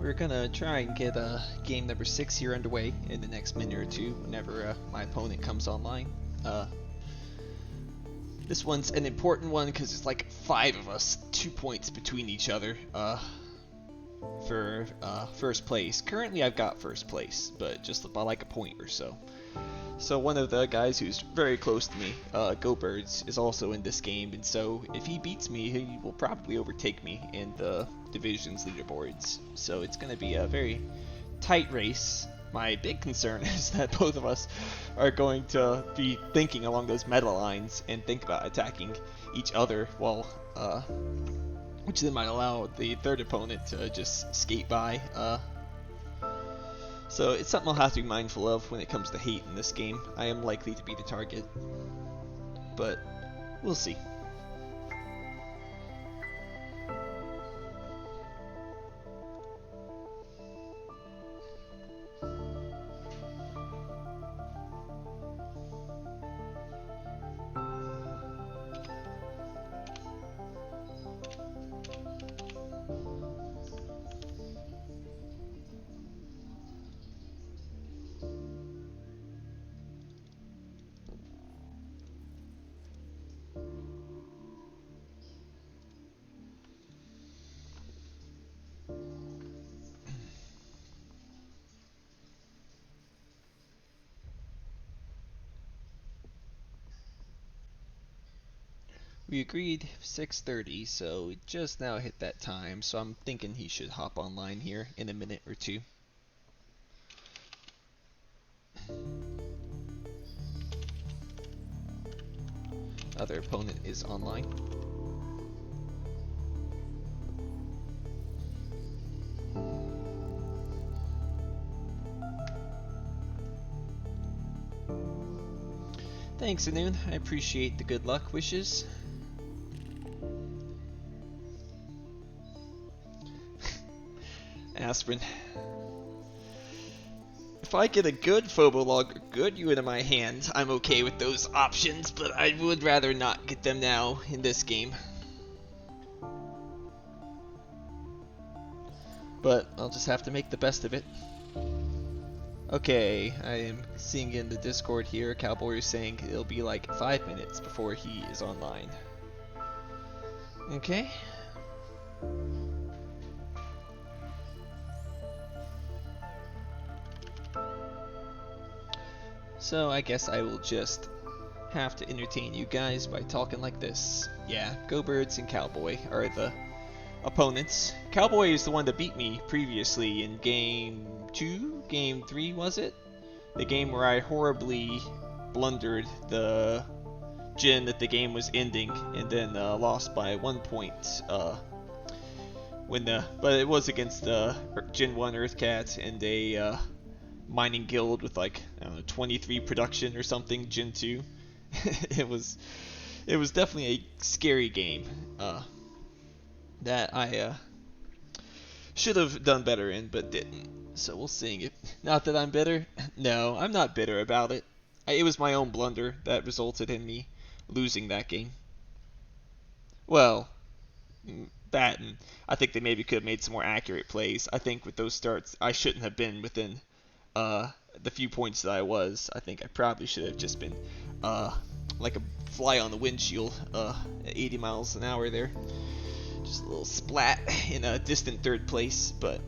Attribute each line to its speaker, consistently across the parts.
Speaker 1: we're gonna try and get game number 6 here underway in the next minute or two whenever my opponent comes online. This one's an important one because it's like 5 of us, 2 points between each other for first place. Currently I've got first place, but just by like a point or so. So one of the guys who's very close to me, Go Birds, is also in this game, and so if he beats me, he will probably overtake me in the division's leaderboards. So it's going to be a very tight race. My big concern is that both of us are going to be thinking along those meta lines and think about attacking each other, while which then might allow the third opponent to just skate by. So it's something I'll have to be mindful of when it comes to hate in this game. I am likely to be the target, but we'll see. We agreed 6:30, so we just now hit that time, so I'm thinking he should hop online here in a minute or two. Other opponent is online. Thanks, Anoon. I appreciate the good luck wishes. Aspirin. If I get a good Phobolog or good unit in my hand, I'm okay with those options, but I would rather not get them now in this game. But I'll just have to make the best of it. Okay, I am seeing in the Discord here, Cowboy is saying it'll be like 5 minutes before he is online. Okay. So I guess I will just have to entertain you guys by talking like this. Yeah, Go Birds and Cowboy are the opponents. Cowboy is the one that beat me previously in game 2, game 3 was it? The game where I horribly blundered the Jin that the game was ending and then lost by 1 point. But it was against the Jin 1 Earthcat and a mining guild with like, I don't know, 23 production or something, Gen 2. it was definitely a scary game that I should have done better in, but didn't. So we'll see. Not that I'm bitter. No, I'm not bitter about it. It was my own blunder that resulted in me losing that game. Well, that, and I think they maybe could have made some more accurate plays. I think with those starts, I shouldn't have been within the few points that I was. I think I probably should have just been like a fly on the windshield at 80 miles an hour there. Just a little splat in a distant third place, but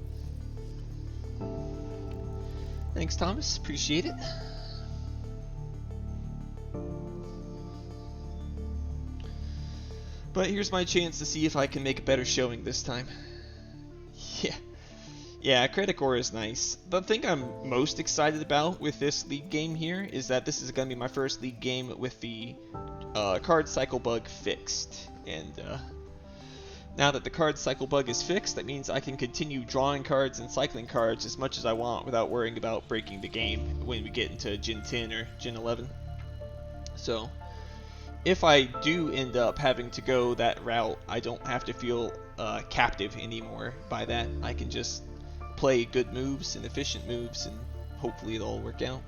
Speaker 1: thanks, Thomas. Appreciate it. But here's my chance to see if I can make a better showing this time. Yeah, Critic Ore is nice. The thing I'm most excited about with this league game here is that this is going to be my first league game with the card cycle bug fixed. And now that the card cycle bug is fixed, that means I can continue drawing cards and cycling cards as much as I want without worrying about breaking the game when we get into Gen 10 or Gen 11. So if I do end up having to go that route, I don't have to feel captive anymore by that. I can just play good moves and efficient moves, and hopefully it'll all work out.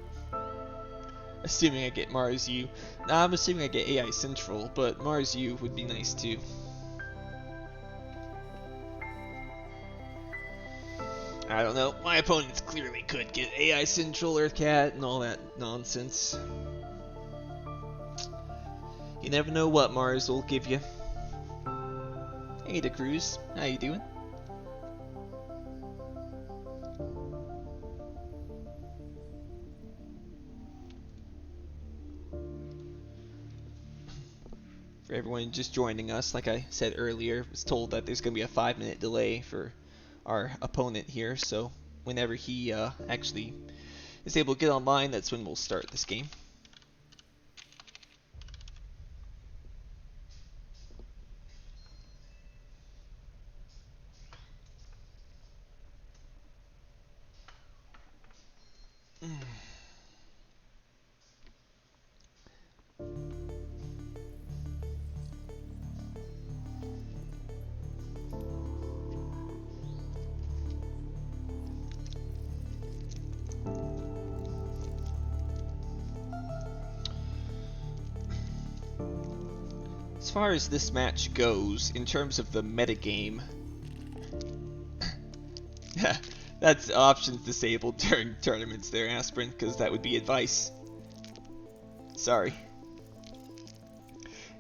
Speaker 1: Assuming I get Mars U. Nah, I'm assuming I get AI Central, but Mars U would be nice too. I don't know. My opponents clearly could get AI Central, Earthcat, and all that nonsense. You never know what Mars will give you. Hey, the Cruz, how you doing? For everyone just joining us, like I said earlier, was told that there's going to be a 5-minute delay for our opponent here, so whenever he actually is able to get online, that's when we'll start this game. As far as this match goes, in terms of the metagame, that's options disabled during tournaments there, Aspirin, because that would be advice. Sorry.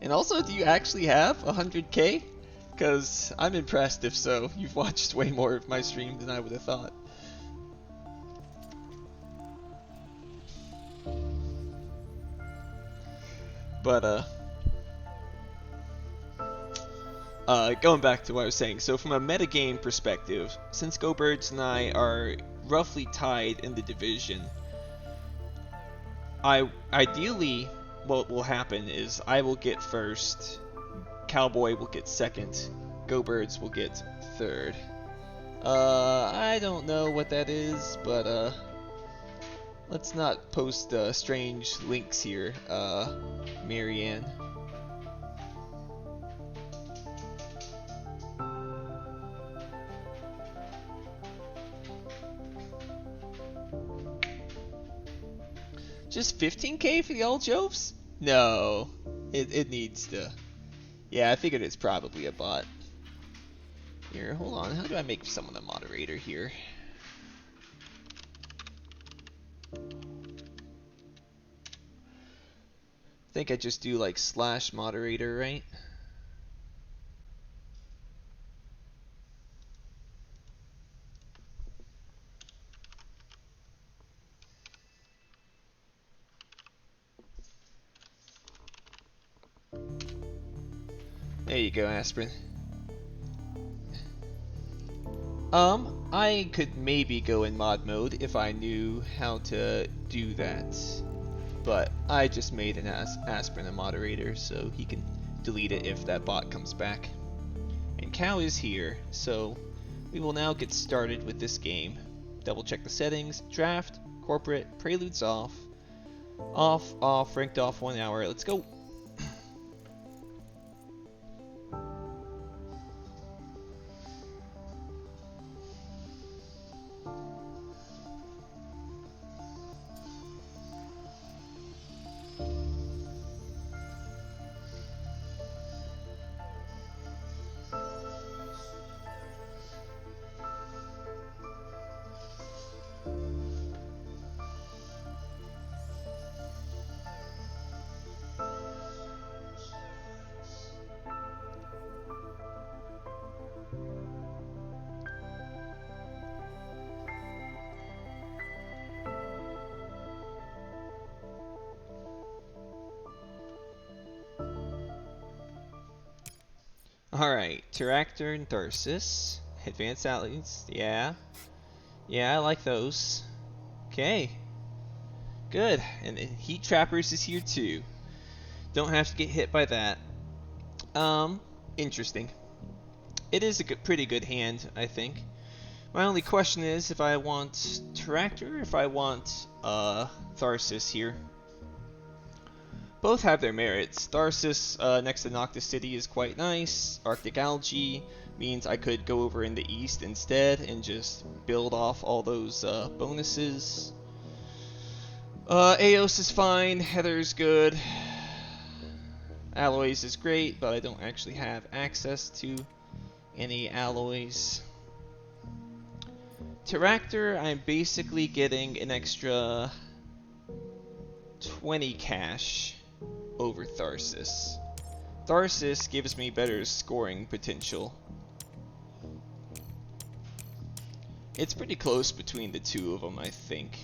Speaker 1: And also, do you actually have 100k? Because I'm impressed if so. You've watched way more of my stream than I would have thought. But, going back to what I was saying, so from a metagame perspective, since Go Birds and I are roughly tied in the division, ideally what will happen is I will get first, Cowboy will get second, Go Birds will get third. I don't know what that is, but let's not post strange links here, Marianne. Just 15k for the All Joves? No, it needs to. Yeah, I figured it's probably a bot. Here, hold on. How do I make someone a moderator here? I think I just do like /moderator, right? There you go, Aspirin. I could maybe go in mod mode if I knew how to do that. But I just made an Aspirin a moderator, so he can delete it if that bot comes back. And Cow is here, so we will now get started with this game. Double check the settings, draft, corporate, preludes off, ranked off 1 hour, let's go. Alright, Terractor and Tharsis. Advanced allies, yeah. Yeah, I like those. Okay. Good. And Heat Trappers is here too. Don't have to get hit by that. Interesting. It is a pretty good hand, I think. My only question is if I want Terractor or if I want Tharsis here. Both have their merits. Tharsis next to Noctis City is quite nice. Arctic Algae means I could go over in the east instead and just build off all those bonuses. Eos is fine. Heather's good. Alloys is great, but I don't actually have access to any alloys. Terractor, I'm basically getting an extra 20 cash over Tharsis. Tharsis gives me better scoring potential. It's pretty close between the two of them, I think.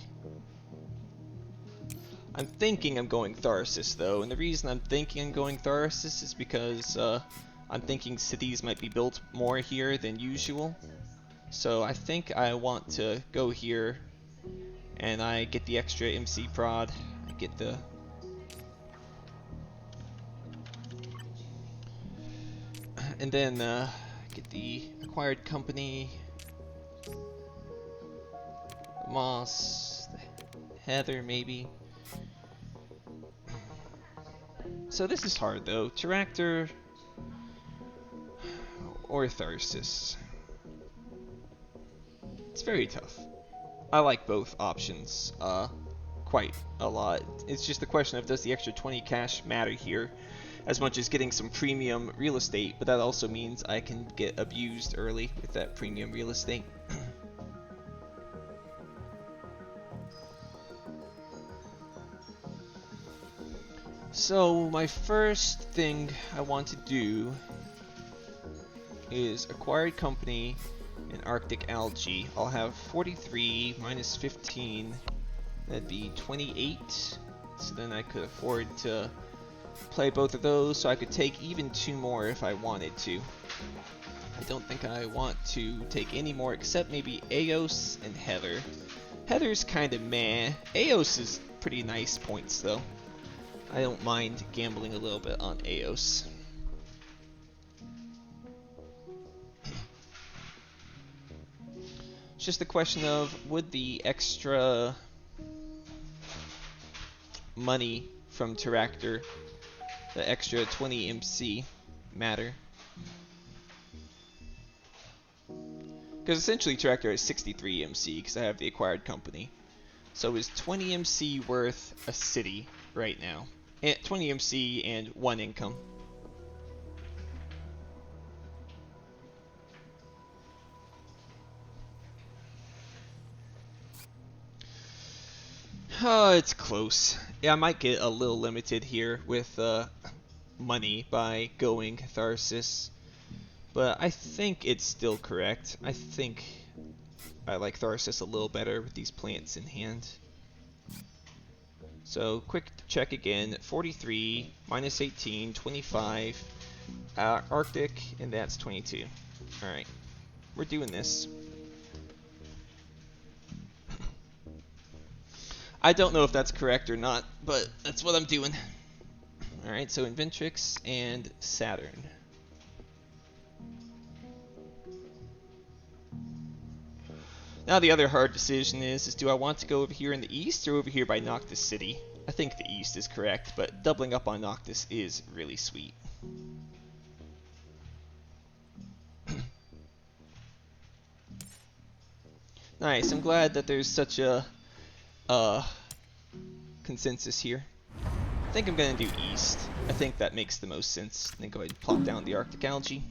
Speaker 1: I'm thinking I'm going Tharsis, though, and the reason I'm thinking I'm going Tharsis is because I'm thinking cities might be built more here than usual. So I think I want to go here, and I get the extra MC prod. I get the... And then get the acquired company, Moss, Heather maybe. So this is hard though. Terractor or Tharsis. It's very tough. I like both options quite a lot. It's just the question of does the extra 20 cash matter here as much as getting some premium real estate, but that also means I can get abused early with that premium real estate. So my first thing I want to do is acquired company and Arctic algae. I'll have 43 minus 15, that'd be 28. So then I could afford to play both of those, so I could take even 2 more if I wanted to. I don't think I want to take any more except maybe Eos and Heather. Heather's kind of meh. Eos is pretty nice points though. I don't mind gambling a little bit on Eos. It's just a question of would the extra money from Terractor, the extra 20 MC, matter? Because essentially Terractor has 63 MC because I have the acquired company. So is 20 MC worth a city right now? 20 MC and 1 income. Oh, it's close. Yeah, I might get a little limited here with money by going Tharsis. But I think it's still correct. I think I like Tharsis a little better with these plants in hand. So, quick check again. 43, minus 18, 25, Arctic, and that's 22. Alright, we're doing this. I don't know if that's correct or not, but that's what I'm doing. Alright, so Inventrix and Saturn. Now the other hard decision is do I want to go over here in the east or over here by Noctis City? I think the east is correct, but doubling up on Noctis is really sweet. Nice, I'm glad that there's such a consensus here. I think I'm going to do east. I think that makes the most sense. Then go ahead and plop down the Arctic algae.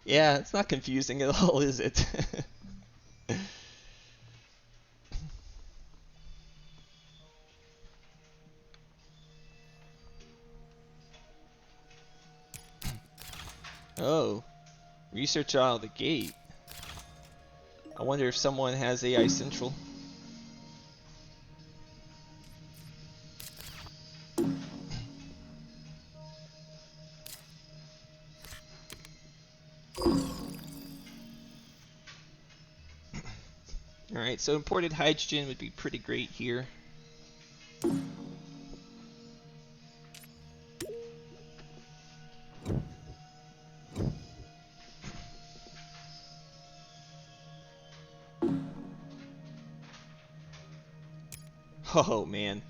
Speaker 1: Yeah, it's not confusing at all, is it? Oh, research out of the gate. I wonder if someone has AI Central. Alright, so imported hydrogen would be pretty great here. Oh man.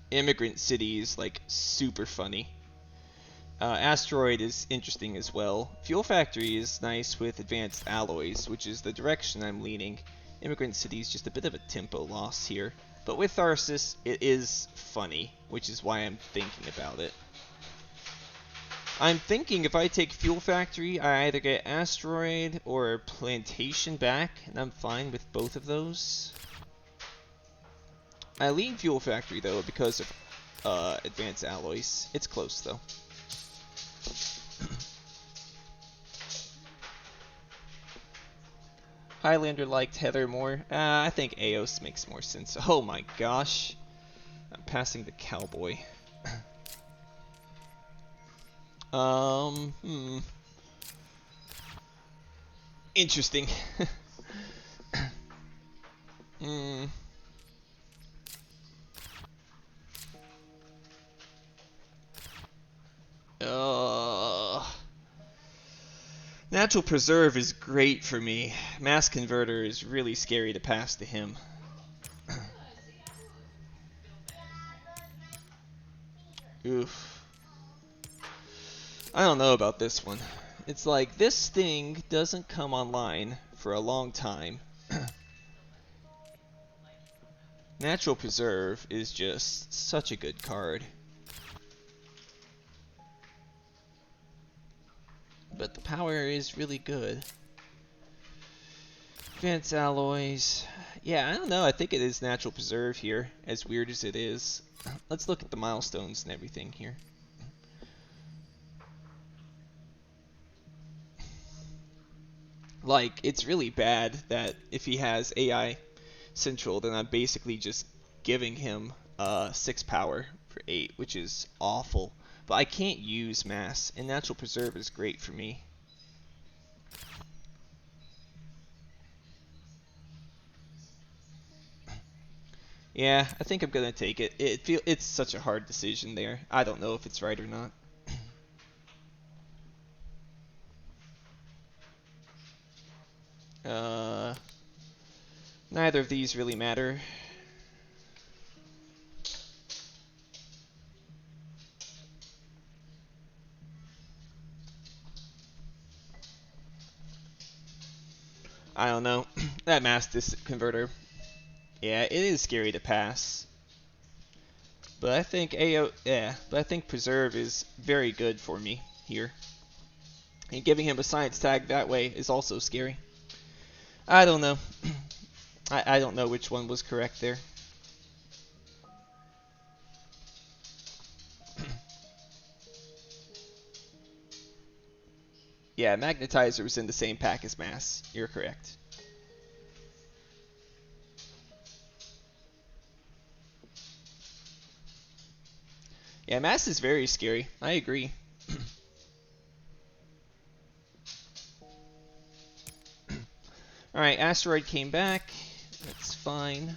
Speaker 1: Immigrant City is like super funny. Asteroid is interesting as well. Fuel Factory is nice with advanced alloys, which is the direction I'm leaning. Immigrant City is just a bit of a tempo loss here. But with Tharsis, it is funny, which is why I'm thinking about it. I'm thinking if I take Fuel Factory, I either get Asteroid or Plantation back, and I'm fine with both of those. I lean Fuel Factory, though, because of advanced alloys. It's close, though. Highlander liked Heather more. I think Eos makes more sense. Oh my gosh. I'm passing the Cowboy. Interesting. Natural Preserve is great for me. Mass Converter is really scary to pass to him. Oof. I don't know about this one. It's like this thing doesn't come online for a long time. Natural Preserve is just such a good card. But the power is really good. Advanced alloys. Yeah, I don't know. I think it is Natural Preserve here, as weird as it is. Let's look at the milestones and everything here. Like, it's really bad that if he has AI Central, then I'm basically just giving him 6 power for 8, which is awful. But I can't use Mass, and Natural Preserve is great for me. Yeah, I think I'm gonna take it. It's such a hard decision there. I don't know if it's right or not. Neither of these really matter. I don't know. That Mass Converter. Yeah, it is scary to pass. But I think but I think Preserve is very good for me here. And giving him a science tag that way is also scary. I don't know. I don't know which one was correct there. Yeah, Magnetizer was in the same pack as Mass. You're correct. Yeah, Mass is very scary. I agree. Alright, Asteroid came back. That's fine.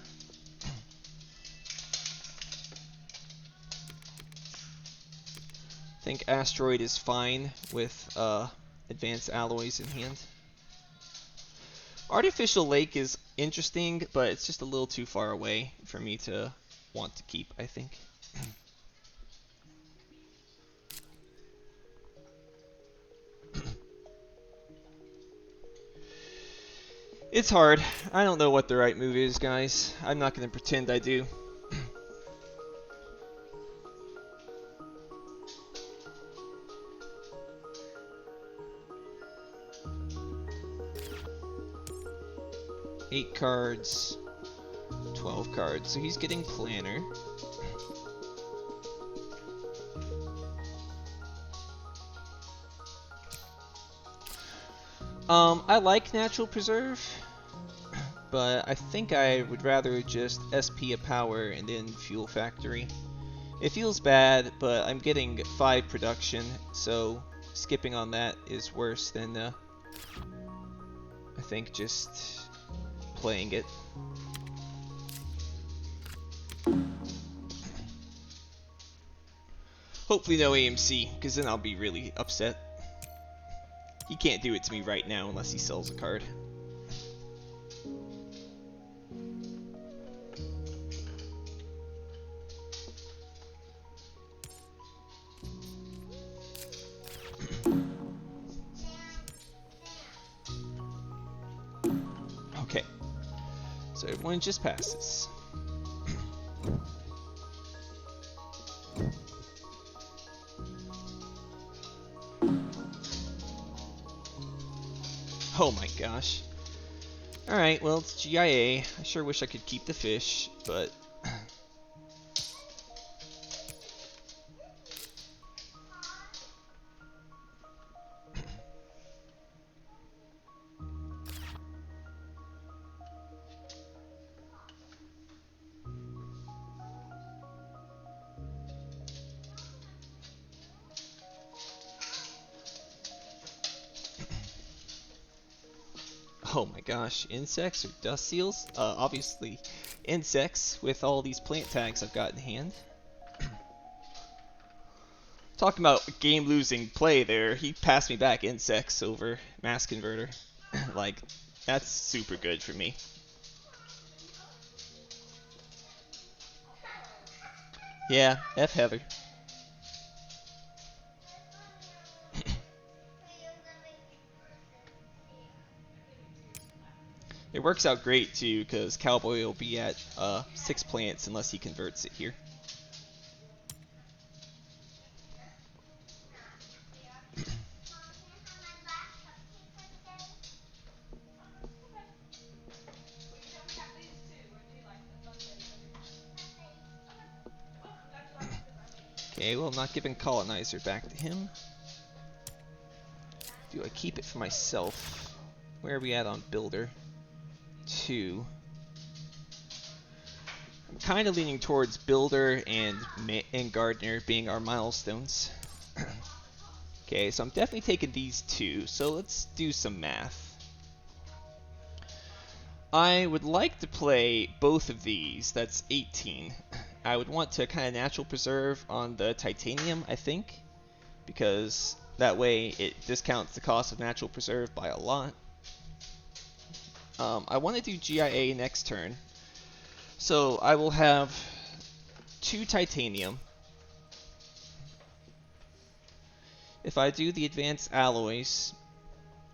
Speaker 1: I think Asteroid is fine with advanced alloys in hand. Artificial Lake is interesting, but it's just a little too far away for me to want to keep, I think. It's hard. I don't know what the right move is, guys. I'm not going to pretend I do. Eight cards, 12 cards. So he's getting Planner. I like Natural Preserve, but I think I would rather just SP a power and then Fuel Factory. It feels bad, but I'm getting 5 production, so skipping on that is worse than I think just playing it. Hopefully no AMC, because then I'll be really upset. He can't do it to me right now unless he sells a card. Okay, so everyone just passes. Oh my gosh. Alright, well, it's GIA. I sure wish I could keep the fish, but... Oh my gosh, insects or dust seals? Obviously insects with all these plant tags I've got in hand. Talking about game-losing play there, he passed me back insects over mass converter. Like, that's super good for me. Yeah, F Heather. It works out great too, because Cowboy will be at 6 plants unless he converts it here. Okay, well, I'm not giving colonizer back to him. Do I keep it for myself? Where are we at on builder? 2. I'm kind of leaning towards builder and gardener being our milestones. Okay, so I'm definitely taking these 2, so let's do some math. I would like to play both of these, that's 18. I would want to kind of natural preserve on the titanium, I think, because that way it discounts the cost of natural preserve by a lot. I want to do GIA next turn, so I will have 2 titanium. If I do the advanced alloys,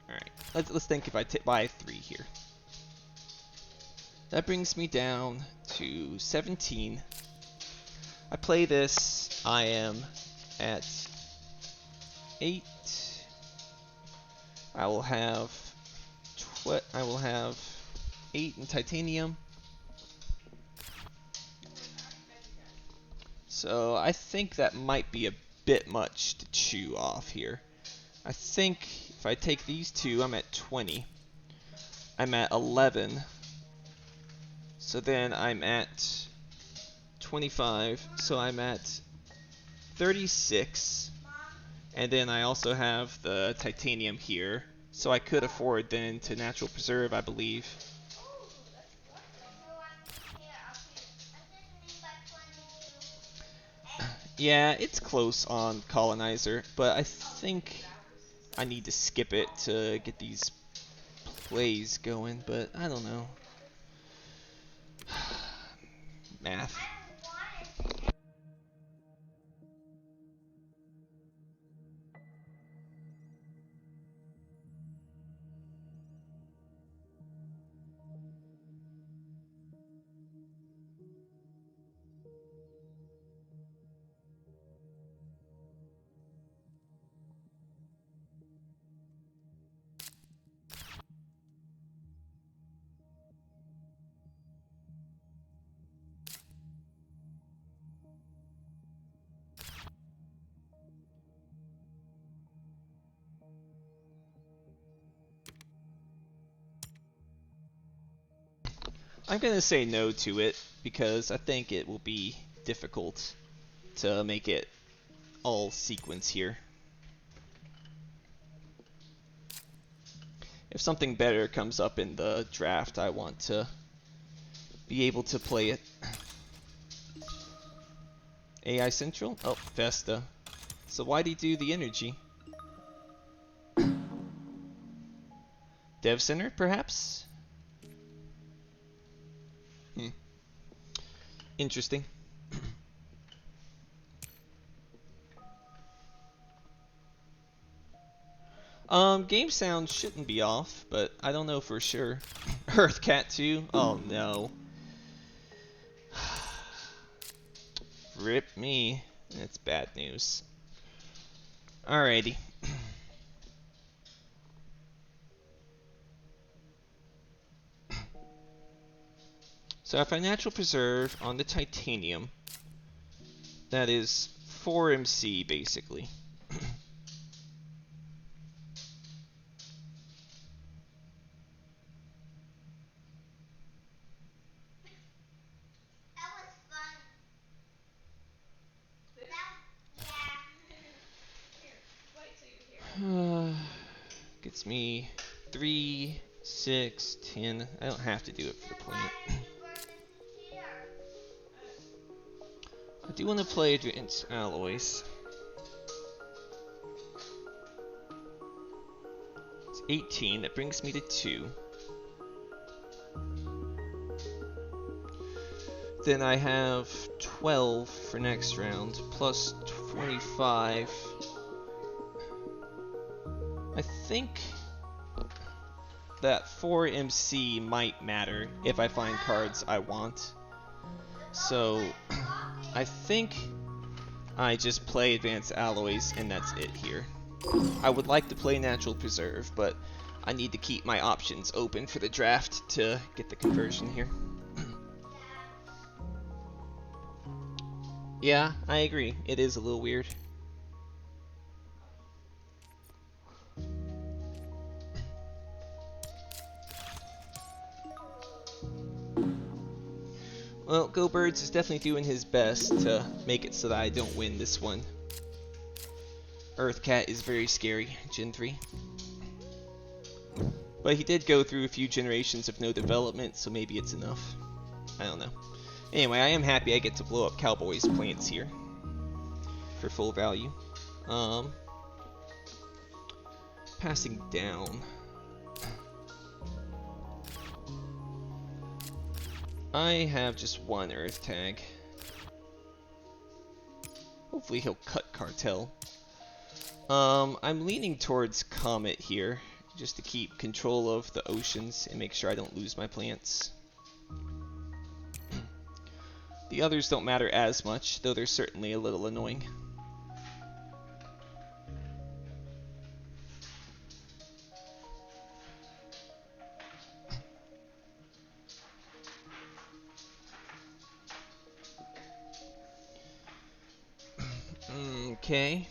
Speaker 1: alright, let's think if I buy 3 here. That brings me down to 17. I play this, I am at 8. I will have 8 in titanium. So I think that might be a bit much to chew off here. I think if I take these 2, I'm at 20. I'm at 11. So then I'm at 25. So I'm at 36. And then I also have the titanium here. So I could afford then to natural preserve, I believe. Yeah, it's close on colonizer, but I think I need to skip it to get these plays going, but I don't know. Math. I'm going to say no to it because I think it will be difficult to make it all sequence here. If something better comes up in the draft, I want to be able to play it. AI Central? Oh, Vesta. So why'd he do the energy? Dev Center, perhaps? Interesting. Game sound shouldn't be off, but I don't know for sure. Earth Cat 2? Oh no. Rip me. That's bad news. Alrighty. So if I natural preserve on the titanium, that is 4 MC basically. Gets me 3, 6, 10. I don't have to do it for the plant. I do want to play Advanced Alloys. It's 18. That brings me to 2. Then I have 12 for next round, plus 25. I think that 4 MC might matter if I find cards I want. So I think I just play Advanced Alloys and that's it here. I would like to play Natural Preserve, but I need to keep my options open for the draft to get the conversion here. Yeah, I agree. It is a little weird. Well, Go Birds is definitely doing his best to make it so that I don't win this one. Earth Cat is very scary, Gen 3. But he did go through a few generations of no development, so maybe it's enough. I don't know. Anyway, I am happy I get to blow up Cowboy's plants here for full value. Passing down. I have just one Earth tag. Hopefully he'll cut Cartel. I'm leaning towards Comet here, just to keep control of the oceans and make sure I don't lose my plants. The others don't matter as much, though they're certainly a little annoying. Okay.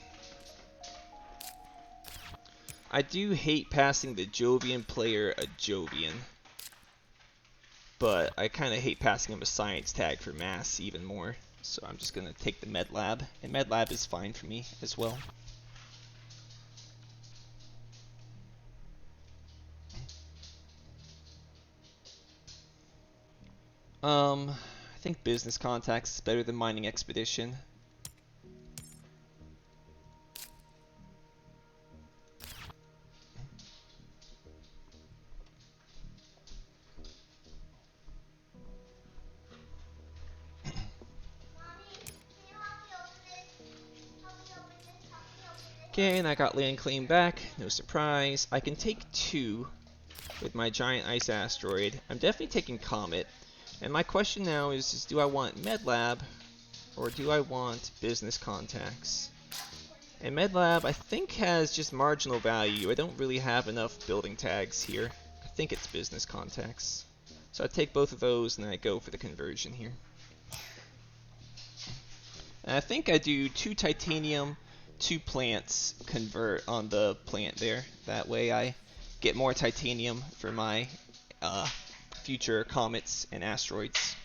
Speaker 1: I do hate passing the Jovian player a Jovian, but I kind of hate passing him a science tag for mass even more. So I'm just going to take the Med Lab, and Med Lab is fine for me as well. I think Business Contacts is better than Mining Expedition. Okay, and I got Land Claim back, no surprise. I can take 2 with my Giant Ice Asteroid. I'm definitely taking Comet. And my question now is do I want Med Lab or do I want Business Contacts? And Med Lab I think has just marginal value. I don't really have enough building tags here. I think it's Business Contacts. So I take both of those and I go for the conversion here. And I think I do 2 titanium, 2 plants convert on the plant there. That way I get more titanium for my future comets and asteroids.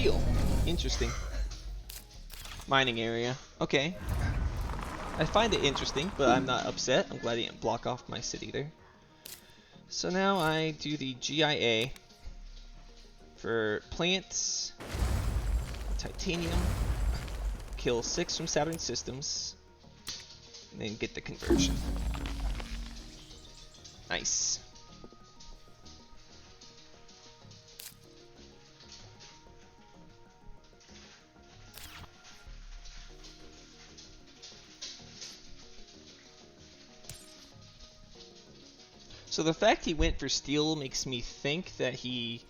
Speaker 1: steel. Interesting. Mining area. Okay. I find it interesting, but I'm not upset. I'm glad he didn't block off my city there. So now I do the GIA for plants, titanium, kill 6 from Saturn systems, and then get the conversion. Nice. So the fact he went for steel makes me think that he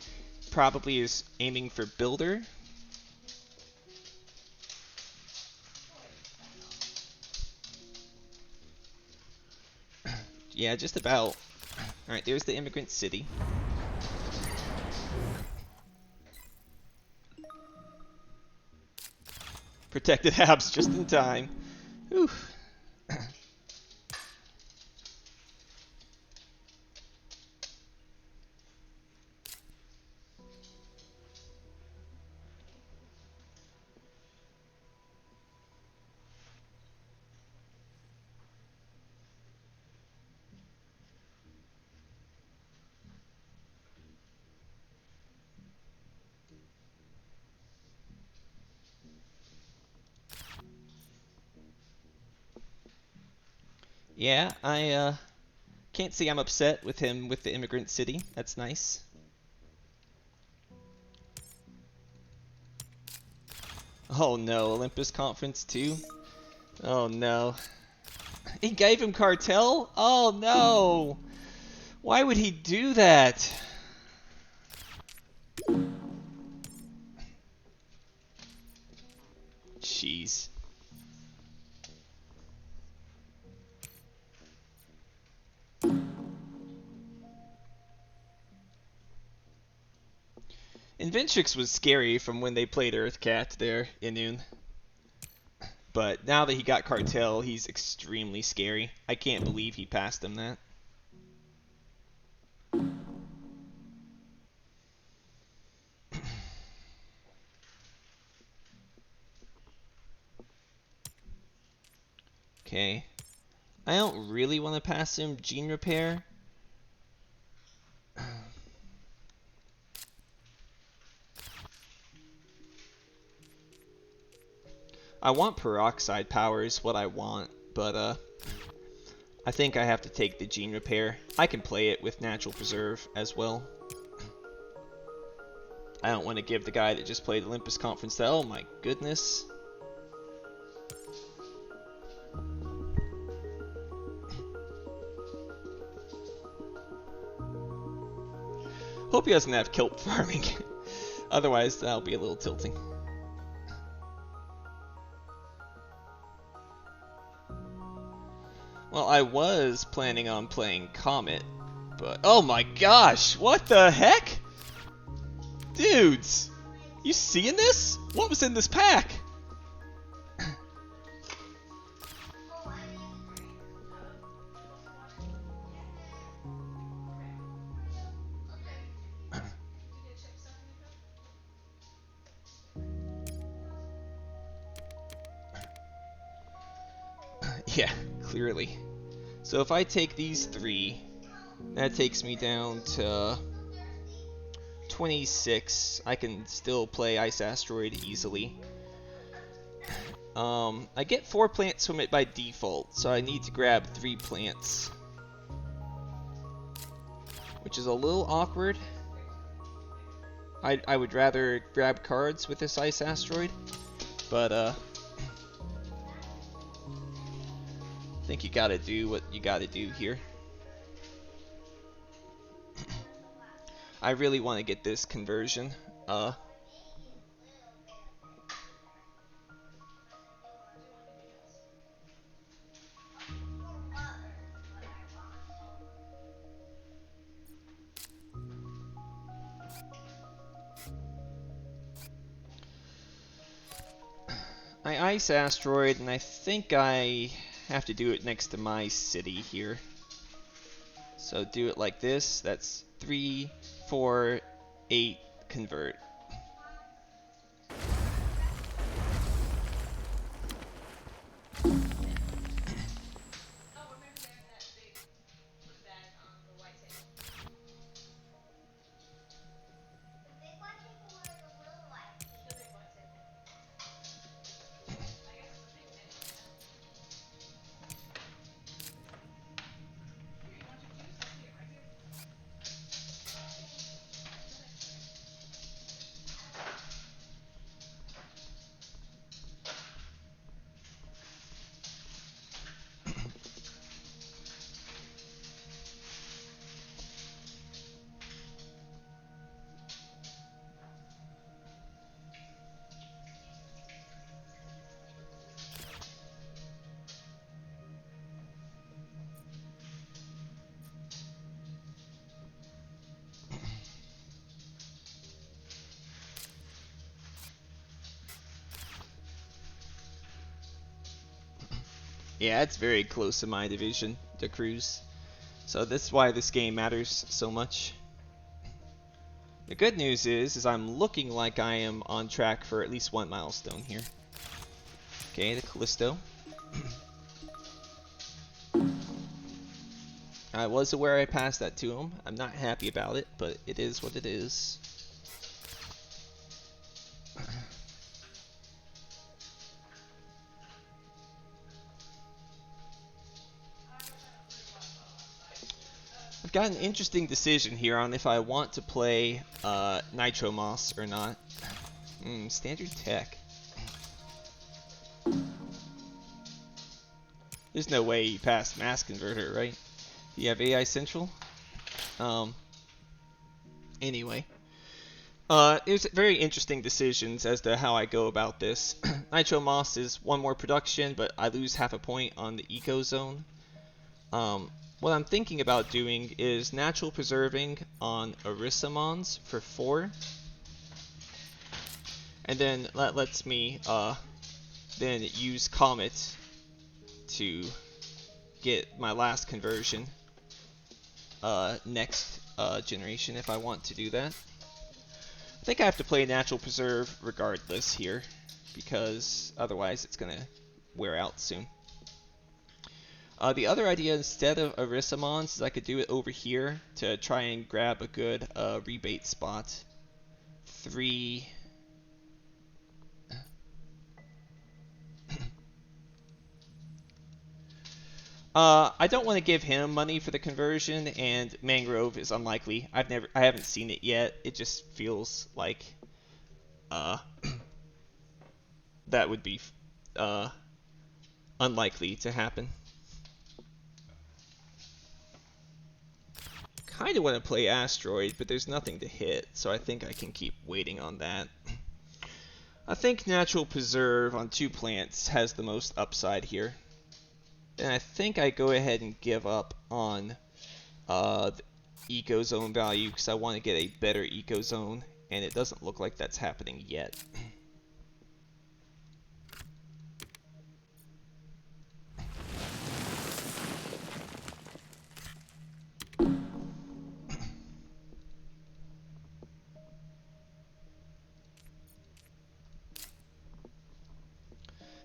Speaker 1: probably is aiming for builder. Yeah, just about. Alright, there's the immigrant city. Protected Habs just in time. Whew. Yeah, I can't say I'm upset with him with the immigrant city. That's nice. Oh no, Olympus Conference too? Oh no. He gave him cartel? Oh no! Why would he do that? Jeez. Inventrix was scary from when they played Earthcat there, Inun. But now that he got Cartel, he's extremely scary. I can't believe he passed him that. Okay. I don't really want to pass him Gene Repair. I want Peroxide Power is what I want, but I think I have to take the Gene Repair. I can play it with Natural Preserve as well. I don't want to give the guy that just played Olympus Conference that. Oh my goodness. Hope he doesn't have kelp farming. Otherwise, that'll be a little tilting. Well, I was planning on playing Comet, but oh my gosh, what the heck? Dudes, you seeing this? What was in this pack? Yeah, clearly. So if I take these 3, that takes me down to 26. I can still play Ice Asteroid easily. I get 4 plants from it by default, so I need to grab 3 plants. Which is a little awkward. I would rather grab cards with this Ice Asteroid, but I think you gotta do what you gotta do here. I really want to get this conversion. I Ice Asteroid, and I think I have to do it next to my city here. So do it like this. That's 3, 4, 8, convert. Yeah, it's very close to my division, the cruise. So that's why this game matters so much. The good news is I'm looking like I am on track for at least one milestone here. Okay, the Callisto. I was aware I passed that to him. I'm not happy about it, but it is what it is. I've got an interesting decision here on if I want to play Nitro Moss or not. Standard tech. There's no way you pass Mass Converter, right? You have AI Central? Anyway. There's very interesting decisions as to how I go about this. Nitro Moss is one more production, but I lose half a point on the Eco Zone. What I'm thinking about doing is Natural Preserving on Erissimons for 4. And then that lets me then use Comet to get my last conversion next generation if I want to do that. I think I have to play Natural Preserve regardless here, because otherwise it's going to wear out soon. The other idea instead of Erissimons is I could do it over here to try and grab a good rebate spot. 3... I don't want to give him money for the conversion, and Mangrove is unlikely. I haven't seen it yet. It just feels like that would be unlikely to happen. Kind of want to play Asteroid, but there's nothing to hit, so I think I can keep waiting on that. I think Natural Preserve on 2 plants has the most upside here. And I think I go ahead and give up on the Eco Zone value because I want to get a better Eco Zone, and it doesn't look like that's happening yet.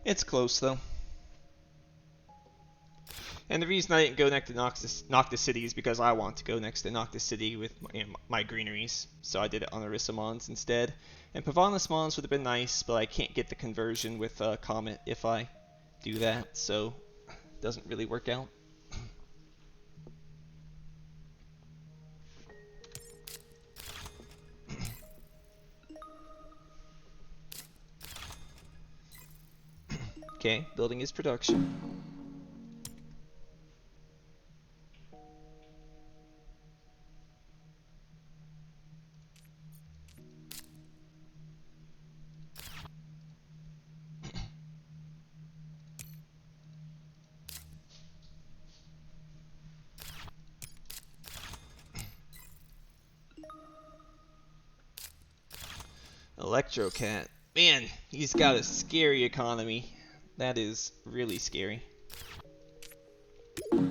Speaker 1: It's close though. And the reason I didn't go next to Noctis City is because I want to go next to Noctis City with my greeneries. So I did it on Erissimons instead. And Pavonismons would have been nice, but I can't get the conversion with Comet if I do that, so it doesn't really work out. Okay, building his production. Electrocat. Man, he's got a scary economy. That is really scary. The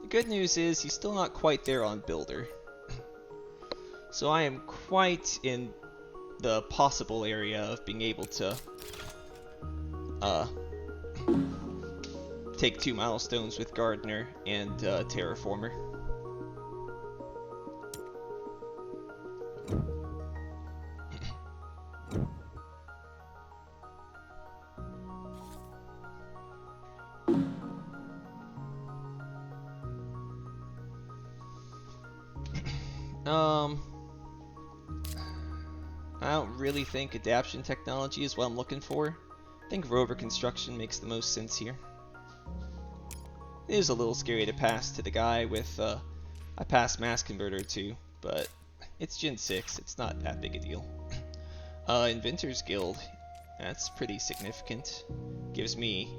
Speaker 1: good news is he's still not quite there on Builder. So I am quite in the possible area of being able to take 2 milestones with Gardener and Terraformer. I don't really think adaption technology is what I'm looking for. I think rover construction makes the most sense here. It is a little scary to pass to the guy with, I passed Mass Converter too, but it's Gen 6, it's not that big a deal. Inventors Guild, that's pretty significant. Gives me,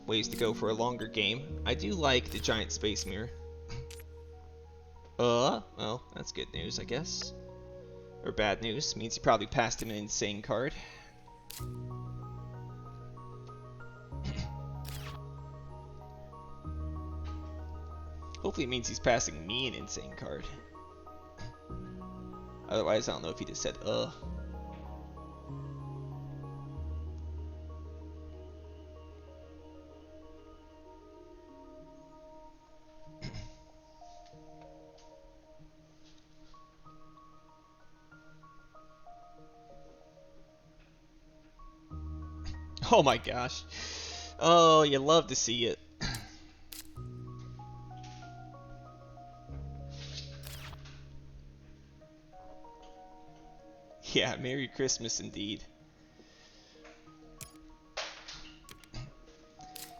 Speaker 1: ways to go for a longer game. I do like the giant space mirror. Well, that's good news, I guess. Or bad news. Means he probably passed him an insane card. Hopefully it means he's passing me an insane card. Otherwise, I don't know if he just said, Oh my gosh. Oh, you love to see it. Yeah, Merry Christmas indeed.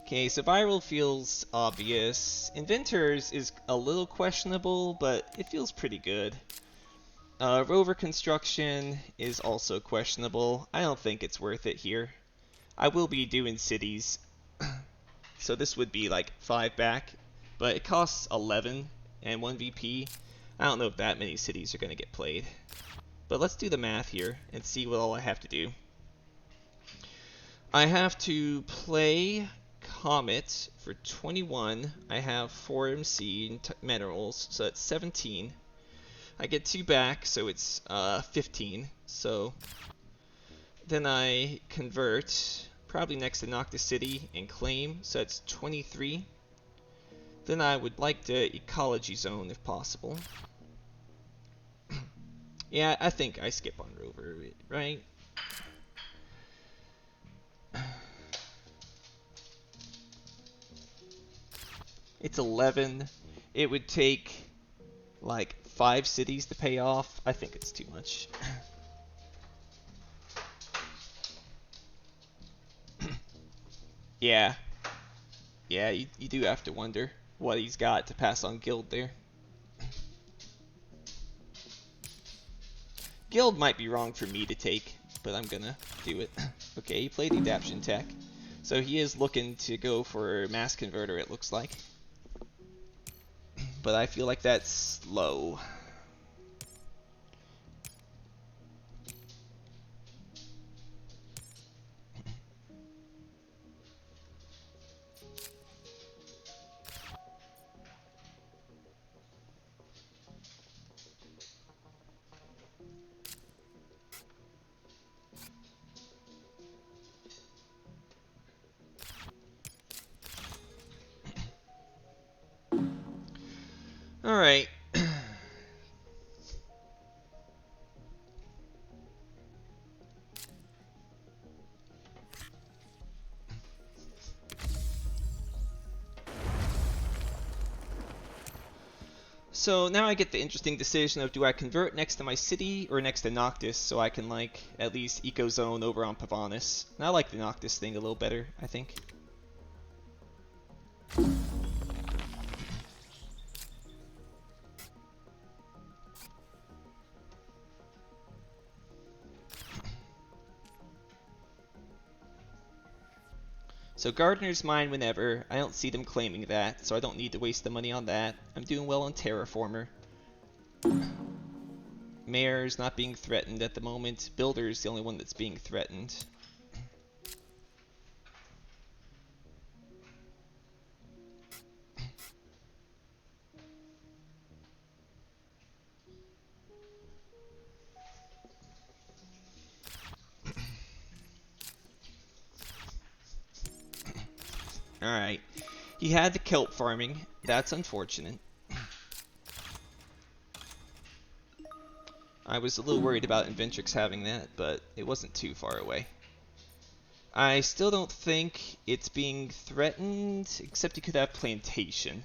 Speaker 1: Okay, so viral feels obvious. Inventors is a little questionable, but it feels pretty good. Rover construction is also questionable. I don't think it's worth it here. I will be doing cities, so this would be like 5 back, but it costs 11 and 1 VP. I don't know if that many cities are going to get played. But let's do the math here and see what all I have to do. I have to play Comet for 21. I have 4 MC and minerals, so that's 17. I get 2 back, so it's 15. So then I convert, probably next to Noctis City, and claim, so that's 23. Then I would like the ecology zone if possible. Yeah, I think I skip on Rover, right? It's 11. It would take like 5 cities to pay off. I think it's too much. Yeah. Yeah, you do have to wonder what he's got to pass on Guild there. Guild might be wrong for me to take, but I'm gonna do it. Okay, he played Adaption Tech. So he is looking to go for Mass Converter, it looks like. But I feel like that's low. Alright. So now I get the interesting decision of do I convert next to my city or next to Noctis so I can like at least eco zone over on Pavonis. And I like the Noctis thing a little better, I think. So Gardener's mine whenever. I don't see them claiming that, so I don't need to waste the money on that. I'm doing well on Terraformer. Mayor's not being threatened at the moment. Builder's the only one that's being threatened. Alright. He had the kelp farming. That's unfortunate. I was a little worried about Inventrix having that, but it wasn't too far away. I still don't think it's being threatened, except he could have Plantation.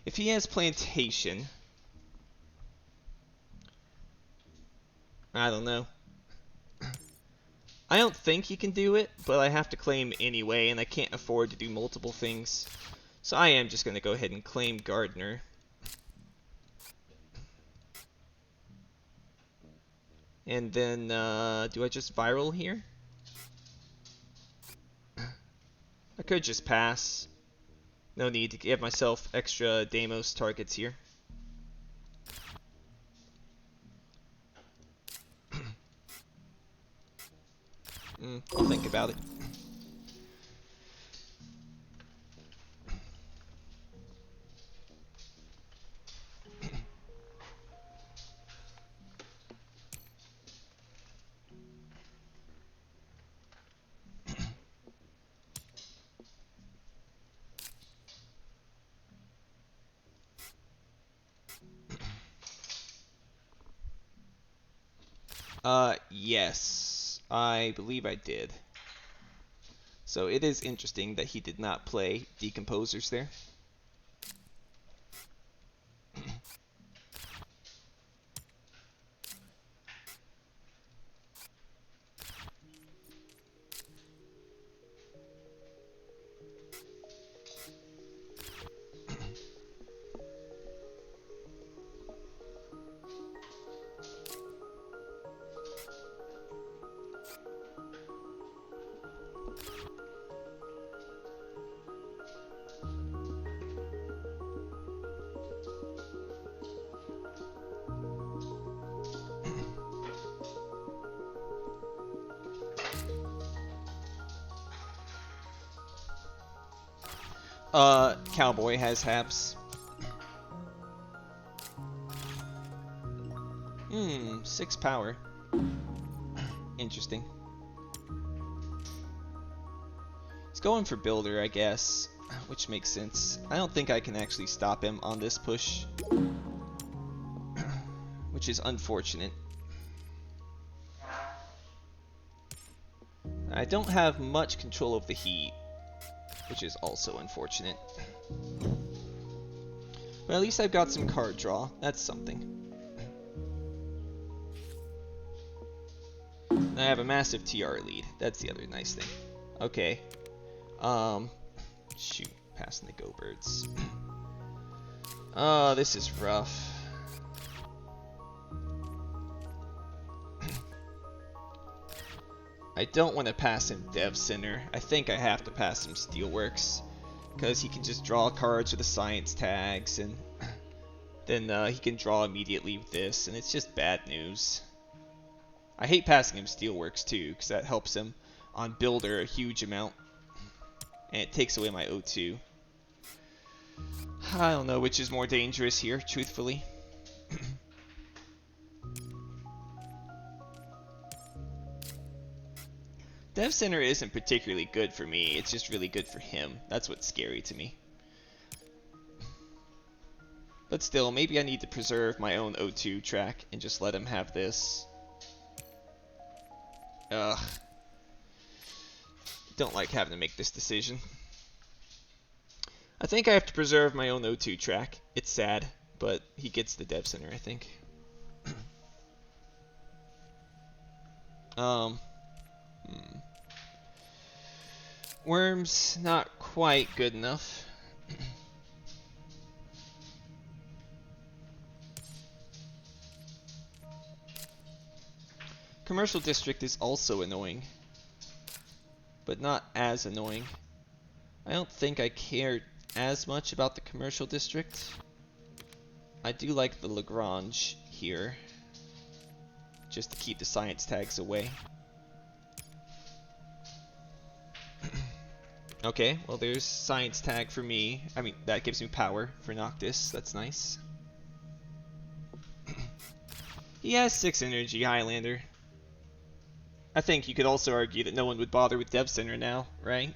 Speaker 1: If he has Plantation, I don't know. I don't think he can do it, but I have to claim anyway, and I can't afford to do multiple things. So I am just going to go ahead and claim Gardener. And then, do I just viral here? I could just pass. No need to give myself extra Deimos targets here. I'll think about it. Yes, I believe I did. So it is interesting that he did not play Decomposers there. Cowboy has Habs. 6 power. Interesting. He's going for Builder, I guess, which makes sense. I don't think I can actually stop him on this push, which is unfortunate. I don't have much control of the heat, which is also unfortunate. But at least I've got some card draw. That's something. And I have a massive TR lead. That's the other nice thing. Okay. Shoot. Passing the Go Birds. Oh, this is rough. I don't want to pass him Dev Center. I think I have to pass him Steelworks, because he can just draw cards with the science tags, and then he can draw immediately with this, and it's just bad news. I hate passing him Steelworks too, because that helps him on Builder a huge amount, and it takes away my O2. I don't know which is more dangerous here, truthfully. Dev Center isn't particularly good for me, it's just really good for him. That's what's scary to me. But still, maybe I need to preserve my own O2 track and just let him have this. Ugh. Don't like having to make this decision. I think I have to preserve my own O2 track. It's sad, but he gets the Dev Center, I think. Worms, not quite good enough. Commercial District is also annoying, but not as annoying. I don't think I care as much about the Commercial District. I do like the Lagrange here, just to keep the science tags away. Okay, well there's science tag for me. I mean, that gives me power for Noctis. That's nice. He has 6 energy, Highlander. I think you could also argue that no one would bother with Dev Center now, right?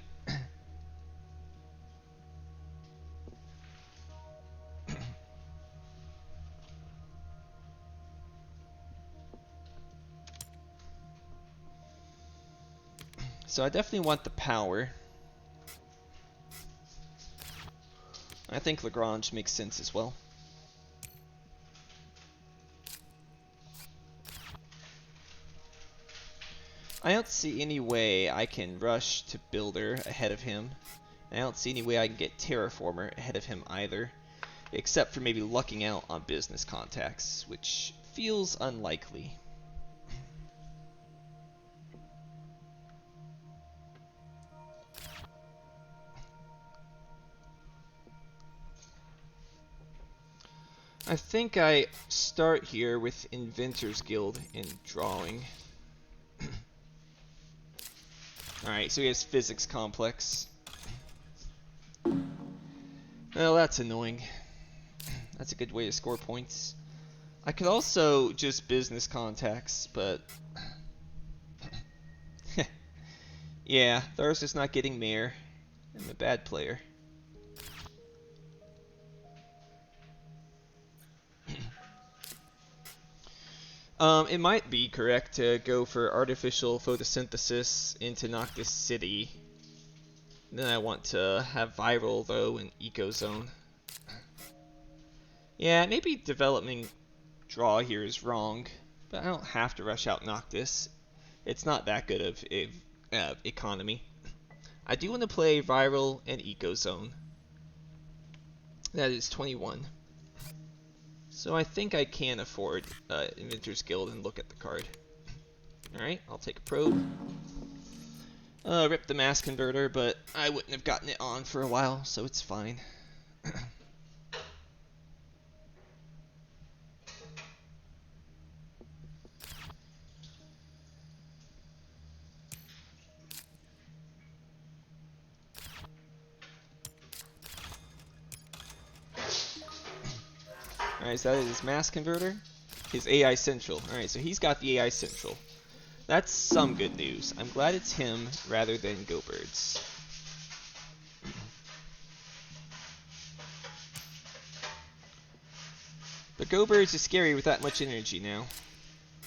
Speaker 1: So I definitely want the power. I think Lagrange makes sense as well. I don't see any way I can rush to Builder ahead of him. I don't see any way I can get Terraformer ahead of him either, except for maybe lucking out on business contacts, which feels unlikely. I think I start here with Inventor's Guild in drawing. Alright, so he has physics complex. Well, that's annoying. That's a good way to score points. I could also just business contacts, but yeah, Thar's just not getting mayor. I'm a bad player. It might be correct to go for artificial photosynthesis into Noctis City. Then I want to have viral though in Ecozone. Yeah, maybe developing draw here is wrong, but I don't have to rush out Noctis. It's not that good of a economy. I do want to play viral and Ecozone. That is 21. So I think I can afford Inventor's Guild and look at the card. Alright, I'll take a probe. Rip the mass converter, but I wouldn't have gotten it on for a while, so it's fine. Alright, so that is his mass converter. His AI Central. Alright, so he's got the AI Central. That's some good news. I'm glad it's him rather than Go Birds. But Go Birds is scary with that much energy now.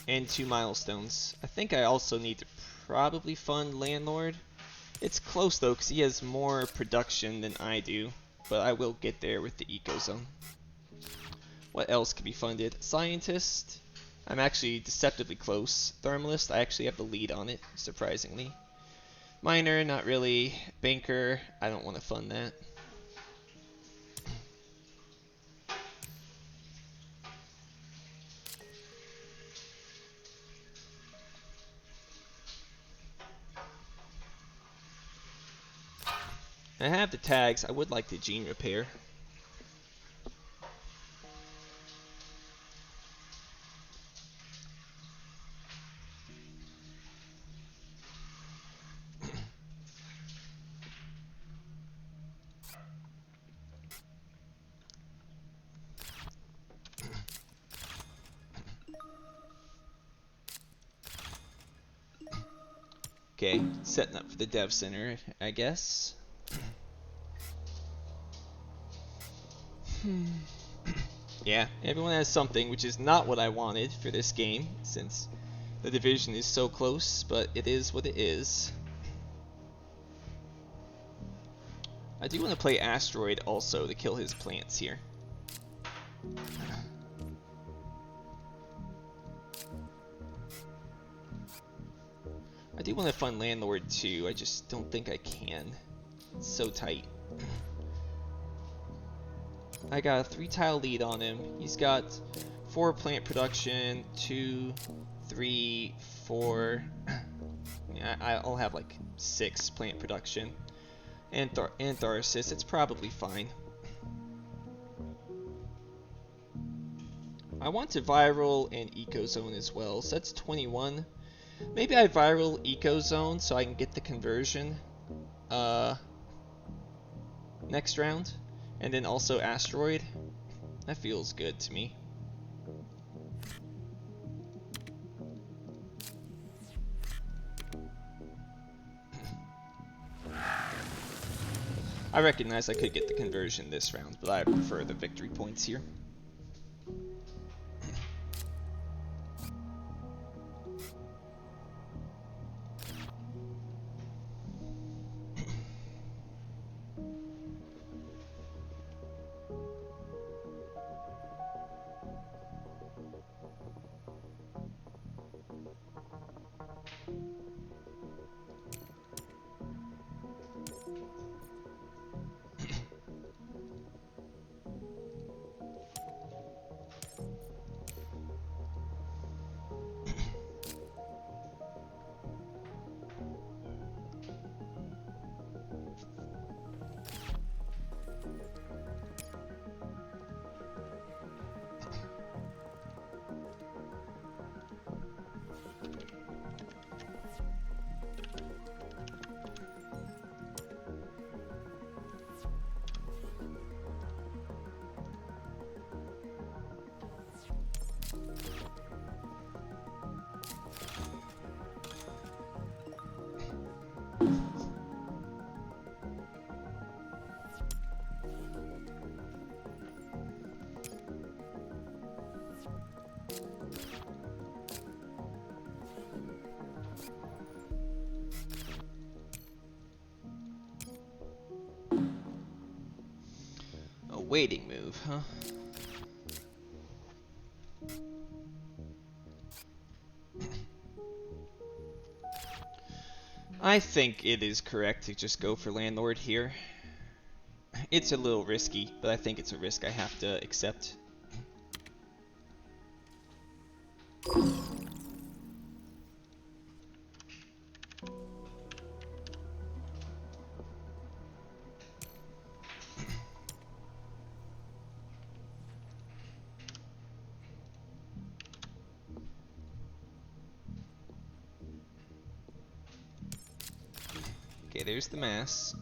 Speaker 1: And 2 milestones. I think I also need to probably fund Landlord. It's close though, because he has more production than I do. But I will get there with the Ecozone. What else could be funded? Scientist. I'm actually deceptively close. Thermalist, I actually have the lead on it, surprisingly. Miner, not really. Banker, I don't want to fund that. I have the tags. I would like the gene repair. Okay, setting up for the dev center, I guess. Yeah, everyone has something, which is not what I wanted for this game, since the division is so close, but it is what it is. I do want to play Asteroid also to kill his plants here. I do want to fund Landlord too, I just don't think I can. It's so tight. I got a 3-tile lead on him. He's got 4 plant production, 2, 3, 4. Yeah, I'll have like 6 plant production. And Tharsis, it's probably fine. I want to viral and Ecozone as well, so that's 21. Maybe I viral Ecozone so I can get the conversion next round. And then also Asteroid. That feels good to me. I recognize I could get the conversion this round, but I prefer the victory points here. waiting move, huh? I think it is correct to just go for landlord here. It's a little risky, but I think it's a risk I have to accept. Okay, there's the mass.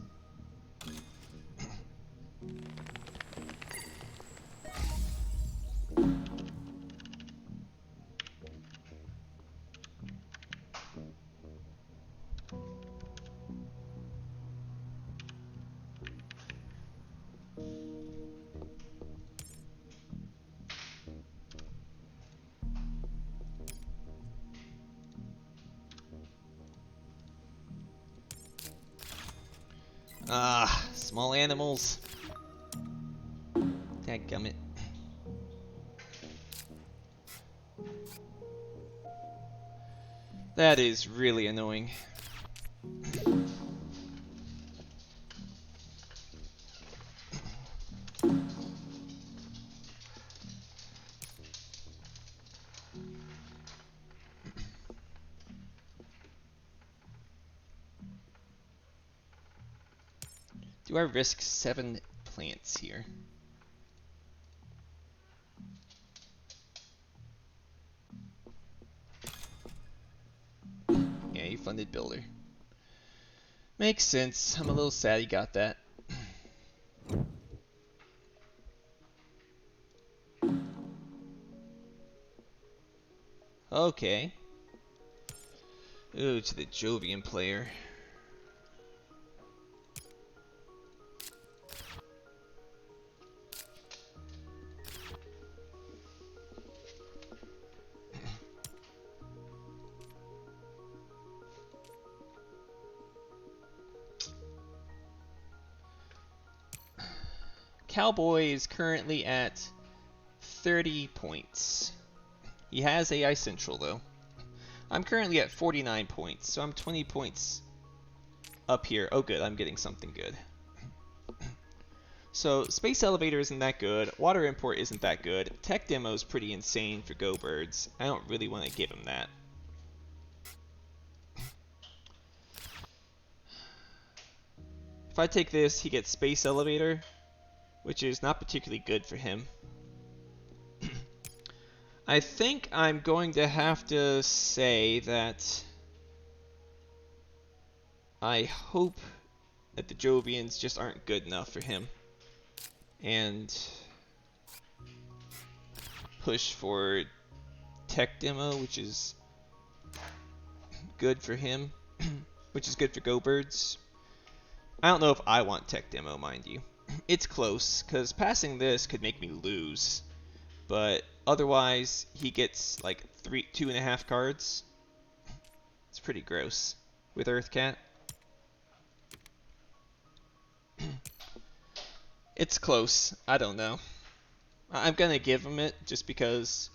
Speaker 1: Ah, small animals. Dadgummit. That is really annoying. Do I risk 7 plants here? Yeah, you funded builder. Makes sense. I'm a little sad he got that. Okay. Ooh, to the Jovian player. Cowboy is currently at 30 points. He has AI Central though. I'm currently at 49 points, so I'm 20 points up here. Oh good, I'm getting something good. So Space Elevator isn't that good, Water Import isn't that good, Tech Demo is pretty insane for Go Birds. I don't really want to give him that. If I take this, he gets Space Elevator, which is not particularly good for him. I think I'm going to have to say that I hope that the Jovians just aren't good enough for him. And push for Tech Demo, which is good for him, which is good for Go Birds. I don't know if I want Tech Demo, mind you. It's close, because passing this could make me lose. But otherwise, he gets like 2.5 cards. It's pretty gross with Earthcat. It's close. I don't know. I'm gonna give him it just because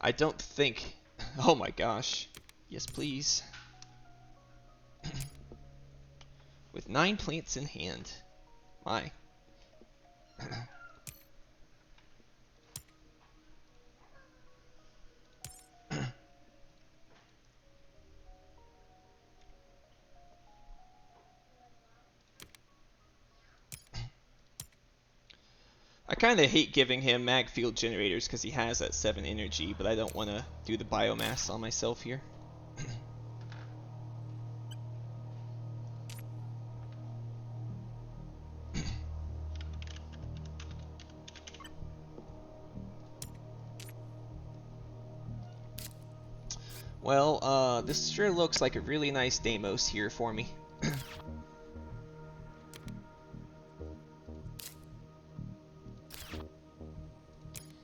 Speaker 1: I don't think. Oh my gosh. Yes, please. With 9 plants in hand. My. I kind of hate giving him mag field generators because he has that 7 energy, but I don't want to do the biomass on myself here. Well, this sure looks like a really nice Deimos here for me.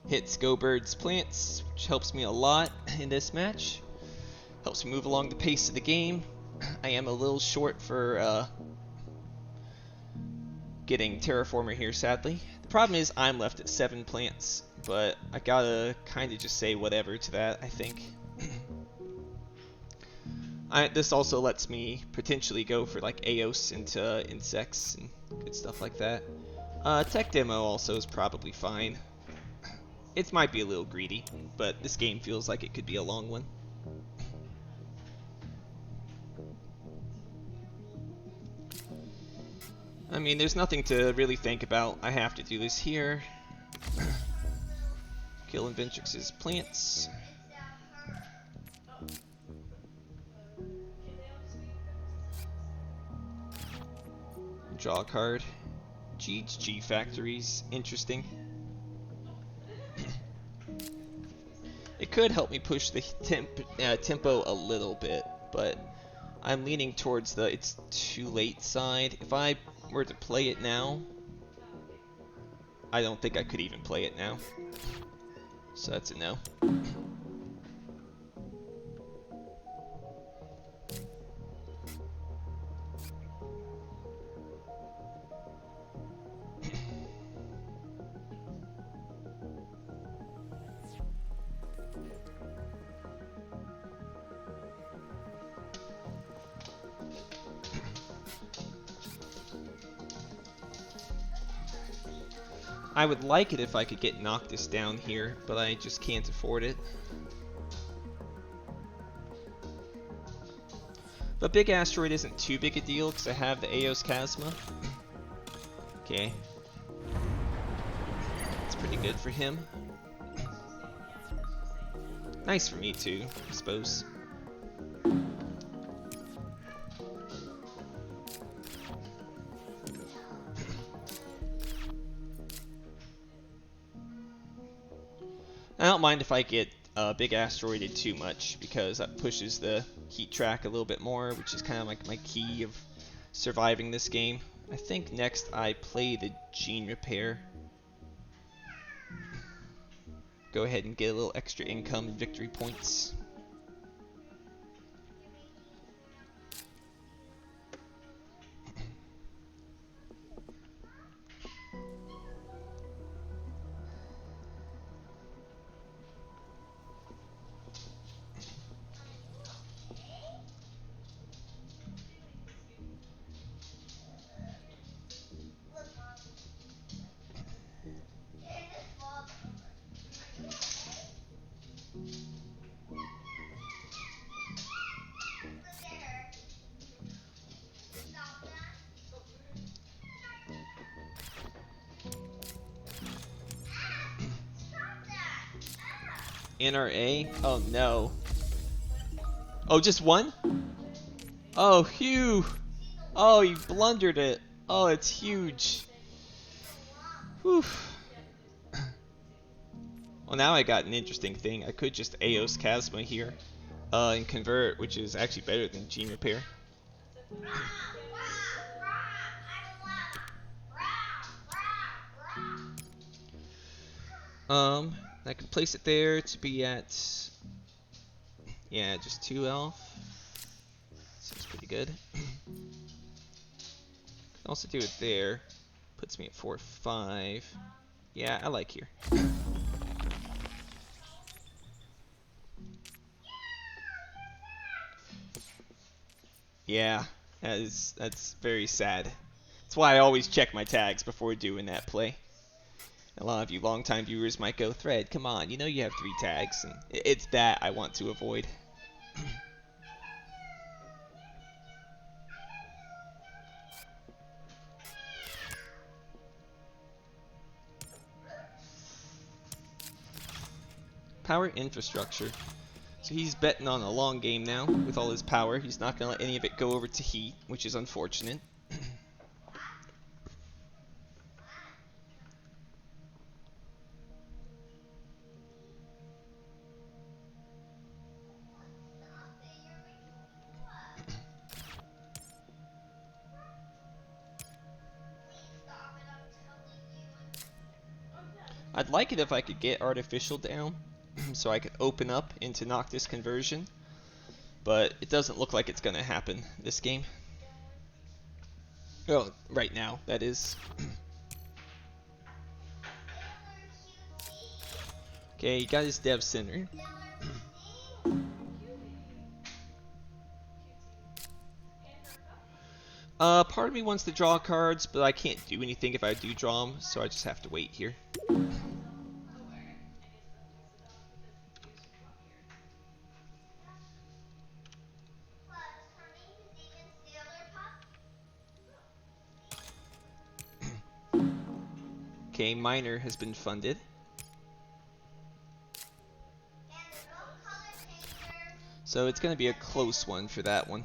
Speaker 1: Hits Go Birds plants, which helps me a lot in this match. Helps me move along the pace of the game. I am a little short for getting Terraformer here, sadly. problem is I'm left at 7 plants, but I gotta kind of just say whatever to that, I think. This also lets me potentially go for like AOS into insects and good stuff like that. Tech demo also is probably fine. It might be a little greedy, but this game feels like it could be a long one. I mean, there's nothing to really think about. I have to do this here. Kill Inventrix's plants. Draw a card. G factories. Interesting. It could help me push the tempo a little bit, but I'm leaning towards the it's too late side. If I were to play it now, I don't think I could even play it now. So that's a no. I would like it if I could get Noctis down here, but I just can't afford it. But Big Asteroid isn't too big a deal because I have the Aeos Chasma. Okay. It's pretty good for him. Nice for me too, I suppose. I don't mind if I get Big Asteroided too much, because that pushes the heat track a little bit more, which is kind of like my key of surviving this game. I think next I play the Gene Repair. Go ahead and get a little extra income and victory points. NRA? Oh no. Oh, just one? Oh, phew. Oh, he blundered it. Oh, it's huge. Whew. Well, now I got an interesting thing. I could just Aeos Chasma here and convert, which is actually better than Gene Repair. I could place it there to be at, yeah, just 2 elf. Seems pretty good. Also do it there. Puts me at 4-5. Yeah, I like here. Yeah, that's very sad. That's why I always check my tags before doing that play. A lot of you longtime viewers might go, Thread, come on, you know you have 3 tags. And it's that I want to avoid. Power infrastructure. So he's betting on a long game now with all his power. He's not going to let any of it go over to heat, which is unfortunate. I'd like it if I could get Artificial down, so I could open up into Noctis conversion, but it doesn't look like it's going to happen this game. Well, right now, that is. Okay, he got his dev center. Part of me wants to draw cards, but I can't do anything if I do draw them, so I just have to wait here. Okay, Miner has been funded. So it's going to be a close one for that one.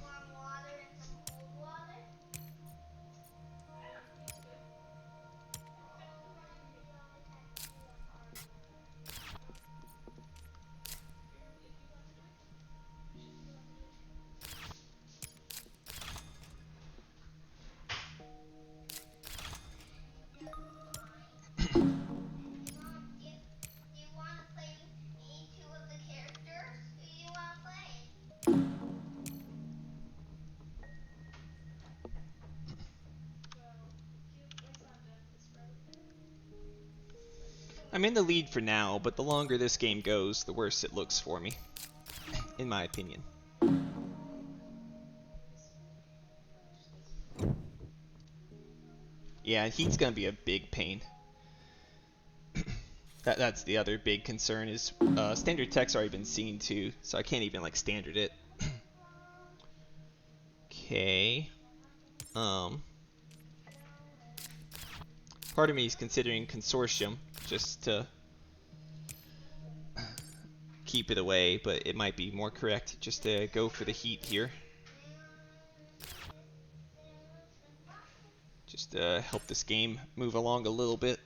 Speaker 1: I'm in the lead for now, but the longer this game goes, the worse it looks for me, in my opinion. Yeah, heat's gonna be a big pain. That's the other big concern is standard tech's already been seen too, so I can't even like standard it. Okay. Part of me is considering consortium just to keep it away, but it might be more correct just to go for the heat here. Just to help this game move along a little bit.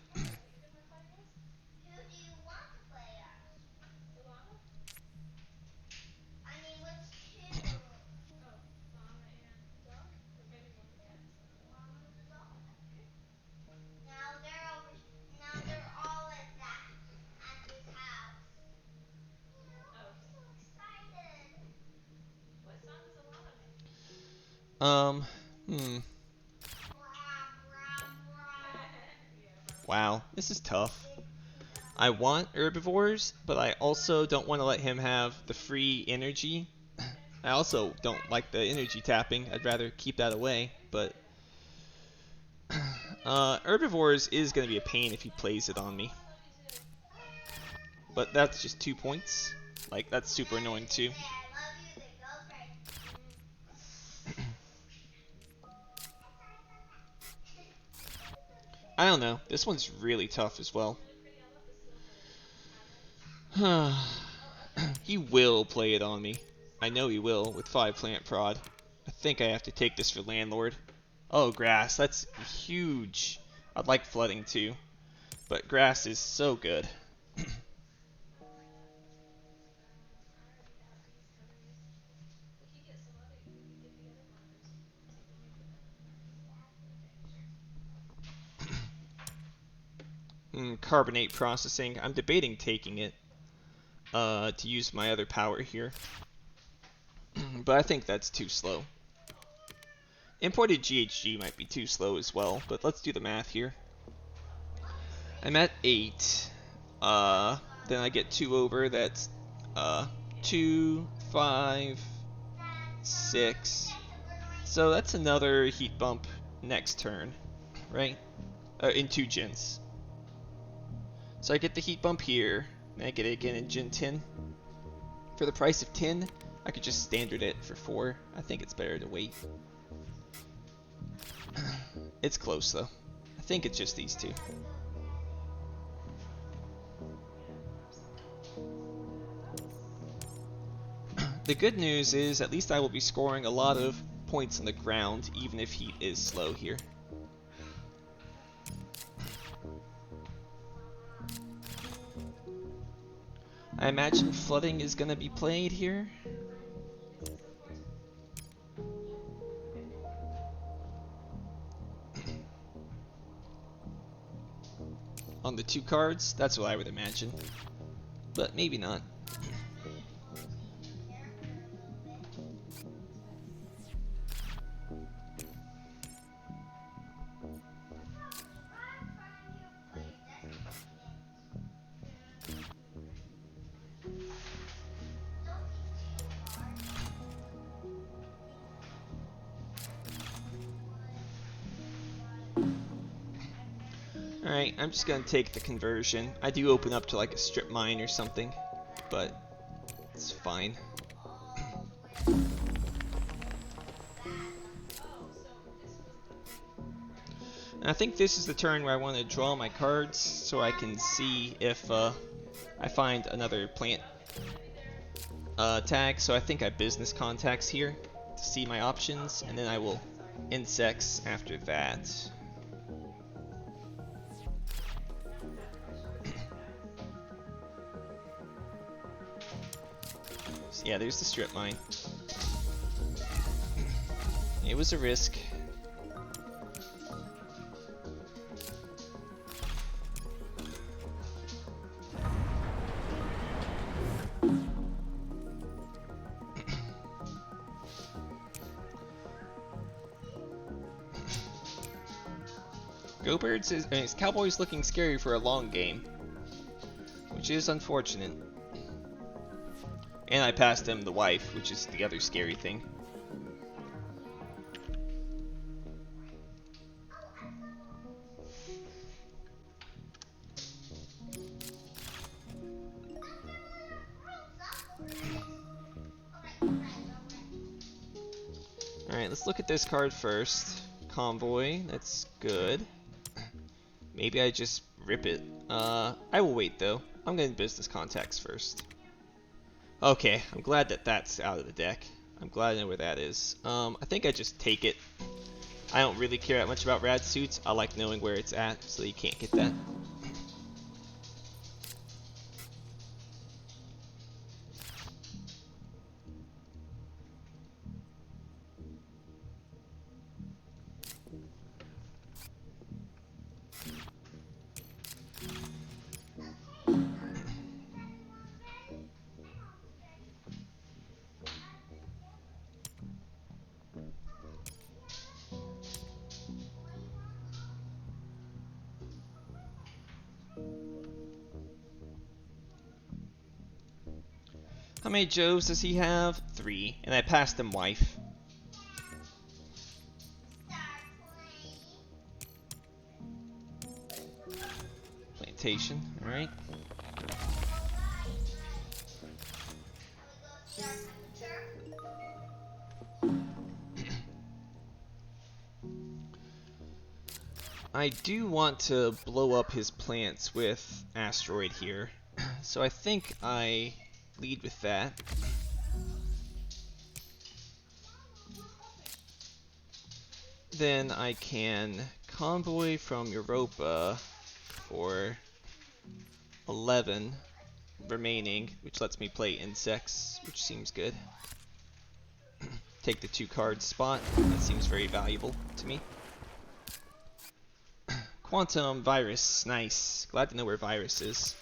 Speaker 1: Wow, this is tough. I want herbivores, but I also don't want to let him have the free energy. I also don't like the energy tapping. I'd rather keep that away, but herbivores is going to be a pain if he plays it on me. But that's just 2 points. Like, that's super annoying too. I don't know. This one's really tough as well. He will play it on me. I know he will with 5 plant prod. I think I have to take this for landlord. Oh, grass. That's huge. I'd like flooding too, but grass is so good. Carbonate processing. I'm debating taking it to use my other power here, but I think that's too slow. Imported GHG might be too slow as well, but let's do the math here. I'm at 8. Then I get 2 over. That's 2, 5, 6. So that's another heat bump next turn, right? In 2 gens. So I get the heat bump here, and I get it again in gen 10. For the price of 10, I could just standard it for 4. I think it's better to wait. It's close though. I think it's just these 2. The good news is at least I will be scoring a lot of points on the ground, even if heat is slow here. I imagine flooding is going to be played here. On the 2 cards, that's what I would imagine. But maybe not. Alright, I'm just gonna take the conversion. I do open up to like a strip mine or something, but it's fine. And I think this is the turn where I want to draw my cards so I can see if I find another plant tag. So I think I business contacts here to see my options, and then I will insects after that. So yeah, there's the strip mine. It was a risk. Go Birds is Cowboys looking scary for a long game, which is unfortunate. And I passed him the wife, which is the other scary thing. Alright, let's look at this card first. Convoy, that's good. Maybe I just rip it. I will wait though. I'm getting business contacts first. Okay, I'm glad that that's out of the deck. I'm glad I know where that is. I think I just take it. I don't really care that much about rad suits. I like knowing where it's at so you can't get that. How many Joes does he have? 3. And I passed him wife. Plantation, alright. I do want to blow up his plants with asteroid here. So I think I lead with that. Then I can convoy from Europa for 11 remaining, which lets me play insects, which seems good. Take the 2 card spot, that seems very valuable to me. Quantum Virus, nice. Glad to know where Virus is.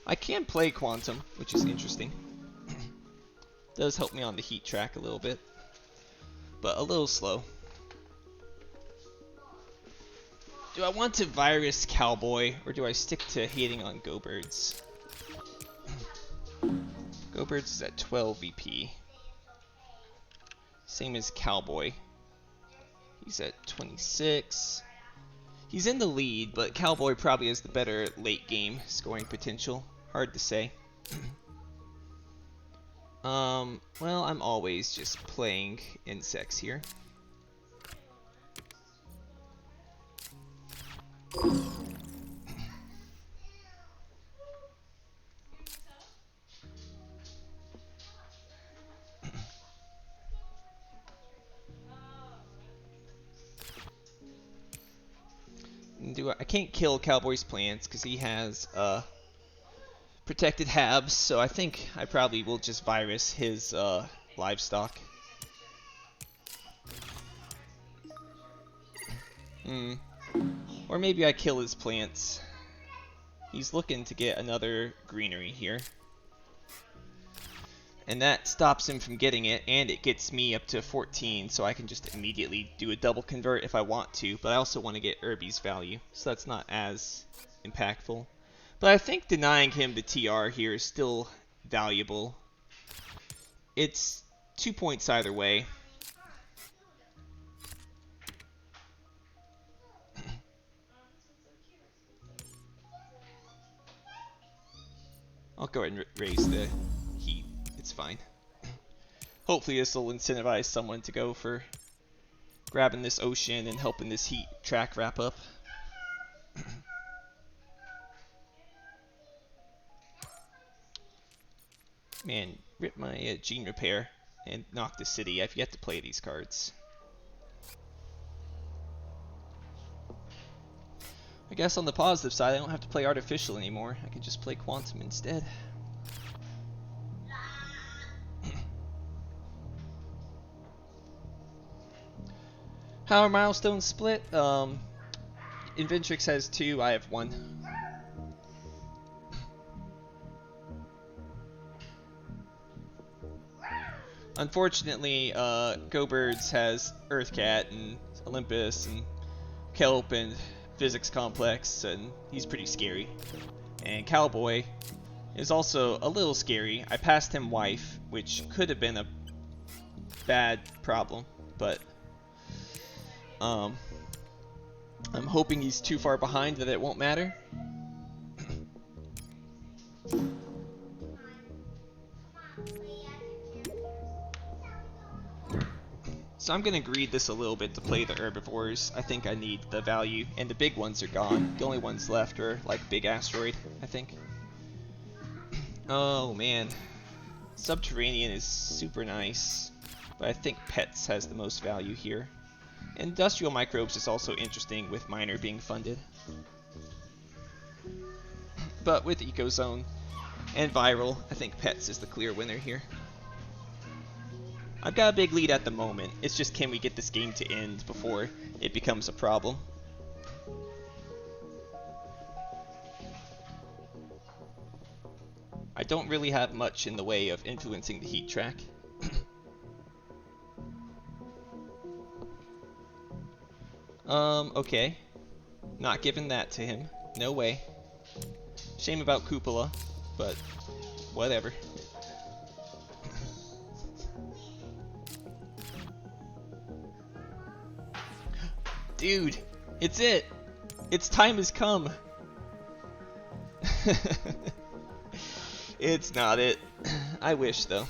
Speaker 1: I can play Quantum, which is interesting. Does help me on the heat track a little bit, but a little slow. Do I want to Virus Cowboy, or do I stick to hating on Go Birds? Go Birds is at 12 VP. Same as Cowboy. He's at 26. He's in the lead, but Cowboy probably has the better late game scoring potential. Hard to say. Well, I'm always just playing insects here. I can't kill Cowboy's plants because he has protected habs, so I think I probably will just virus his livestock. Or maybe I kill his plants. He's looking to get another greenery here. And that stops him from getting it, and it gets me up to 14, so I can just immediately do a double convert if I want to, but I also want to get Irby's value, so that's not as impactful. But I think denying him the TR here is still valuable. It's 2 points either way. I'll go ahead and raise the heat. It's fine. Hopefully this will incentivize someone to go for grabbing this ocean and helping this heat track wrap up. Man, rip my gene repair and knock the city. I've yet to play these cards. I guess on the positive side, I don't have to play artificial anymore. I can just play quantum instead. How are milestones split? Inventrix has 2, I have 1. Unfortunately, GoBirds has Earthcat and Olympus and Kelp and Physics Complex, and he's pretty scary. And Cowboy is also a little scary. I passed him Wife, which could have been a bad problem, but I'm hoping he's too far behind that it won't matter. So I'm going to greed this a little bit to play the herbivores. I think I need the value, and the big ones are gone. The only ones left are like Big Asteroid, I think. Oh man, Subterranean is super nice, but I think Pets has the most value here. Industrial Microbes is also interesting with Miner being funded. But with Ecozone and Viral, I think Pets is the clear winner here. I've got a big lead at the moment. It's just, can we get this game to end before it becomes a problem? I don't really have much in the way of influencing the heat track. Okay. Not giving that to him. No way. Shame about Cupola, but whatever. Dude, it's it. Its time has come. It's not it. I wish though.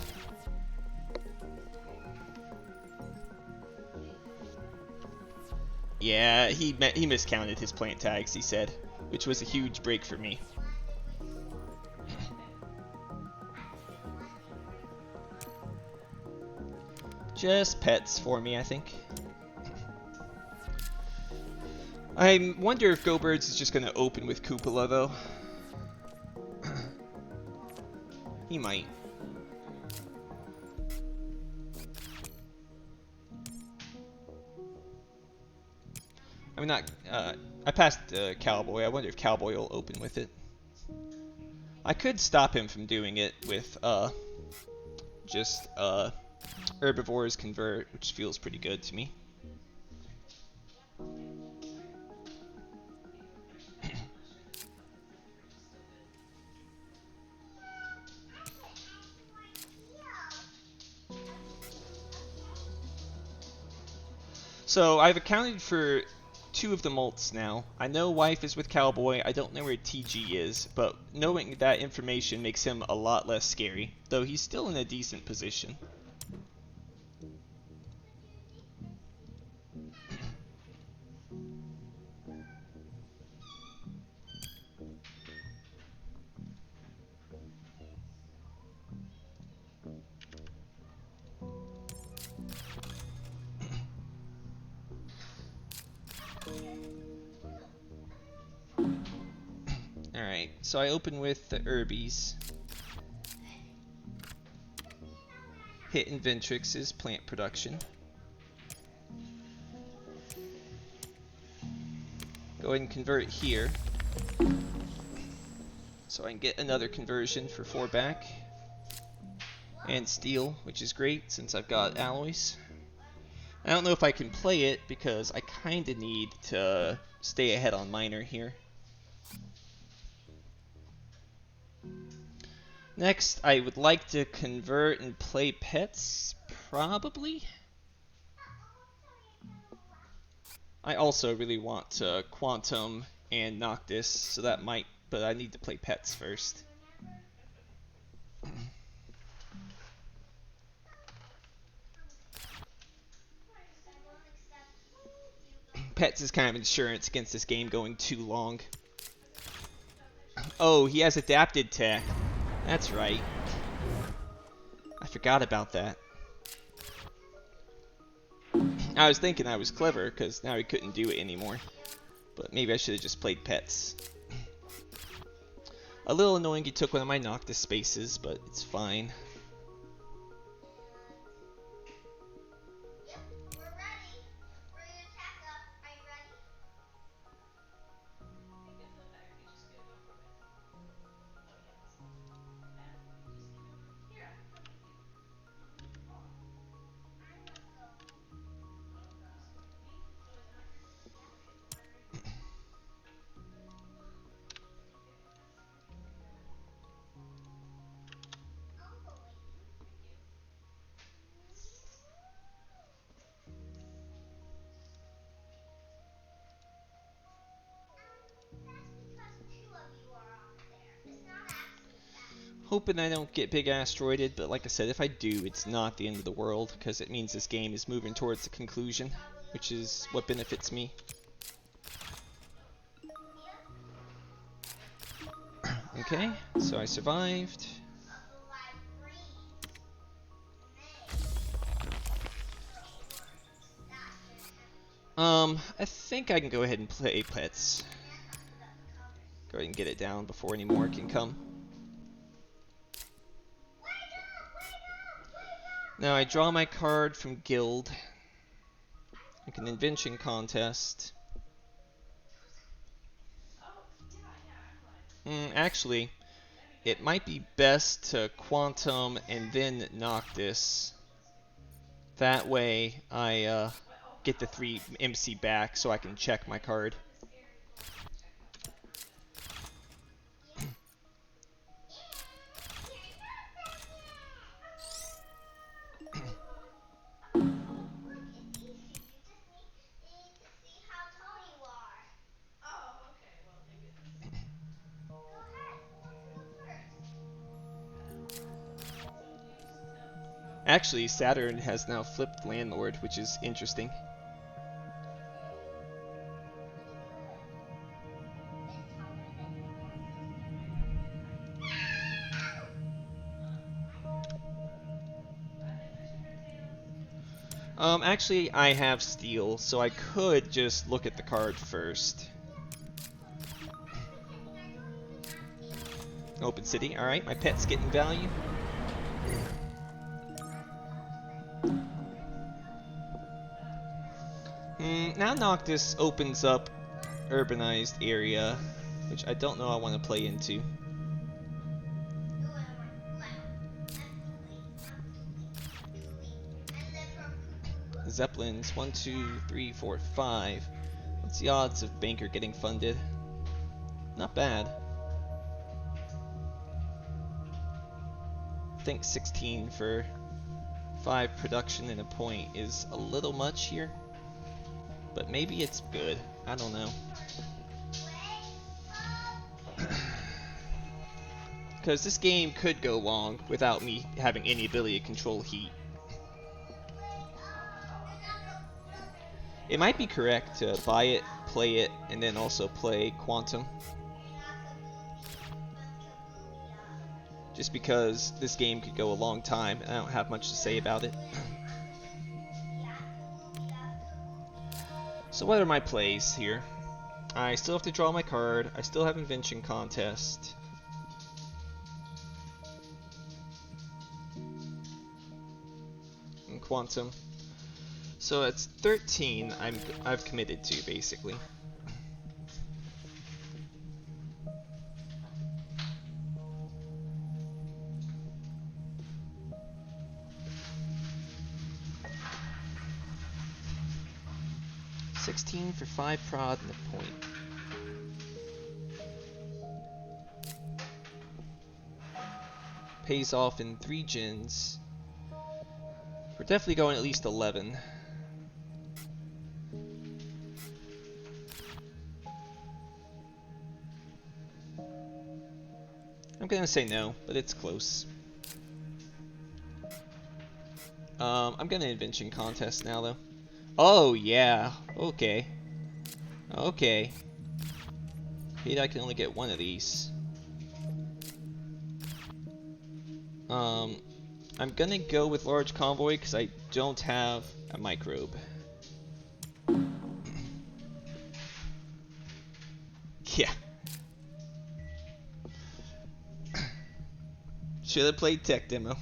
Speaker 1: Yeah, he miscounted his plant tags, he said, which was a huge break for me. Just Pets for me, I think. I wonder if GoBirds is just going to open with Cupola, though. He might. I mean, not. I passed Cowboy. I wonder if Cowboy will open with it. I could stop him from doing it with just Herbivores Convert, which feels pretty good to me. So I've accounted for 2 of the molts now. I know Wife is with Cowboy. I don't know where TG is, but knowing that information makes him a lot less scary, though he's still in a decent position. Alright, so I open with the Herbies. Hit Inventrix's plant production. Go ahead and convert it here. So I can get another conversion for 4 back. And steel, which is great since I've got alloys. I don't know if I can play it because I kinda need to stay ahead on Miner here. Next, I would like to convert and play pets, probably. I also really want Quantum and Noctis, so that might, but I need to play pets first. Pets is kind of insurance against this game going too long. Oh, he has adapted tech. That's right. I forgot about that. I was thinking I was clever, because now he couldn't do it anymore. But maybe I should have just played pets. A little annoying he took one of my Noctis spaces, but it's fine. Hoping I don't get big asteroided, but like I said, if I do, it's not the end of the world, because it means this game is moving towards the conclusion, which is what benefits me. Okay, so I survived. I think I can go ahead and play pets. Go ahead and get it down before any more can come. Now I draw my card from guild, like an invention contest. Actually, it might be best to Quantum and then Noctis. That way I get the 3 MC back so I can check my card. Actually, Saturn has now flipped Landlord, which is interesting. Actually, I have Steel, so I could just look at the card first. Open City, alright, my pet's getting value. Now Noctis opens up urbanized area, which I don't know I want to play into. Zeppelins, 1, 2, 3, 4, 5. What's the odds of Banker getting funded? Not bad. I think 16 for 5 production and a point is a little much here. But maybe it's good. I don't know. Because this game could go long without me having any ability to control heat. It might be correct to buy it, play it, and then also play Quantum. Just because this game could go a long time and I don't have much to say about it. So what are my plays here? I still have to draw my card. I still have Invention Contest. And Quantum. So it's 13 I've committed to, basically. For 5 prod and a point. pays off in 3 gens. We're definitely going at least 11. I'm gonna say no, but it's close. I'm gonna invention contest now though. Oh yeah, okay. Okay. Maybe I can only get one of these. I'm gonna go with large convoy because I don't have a microbe. Yeah. Should have played tech demo.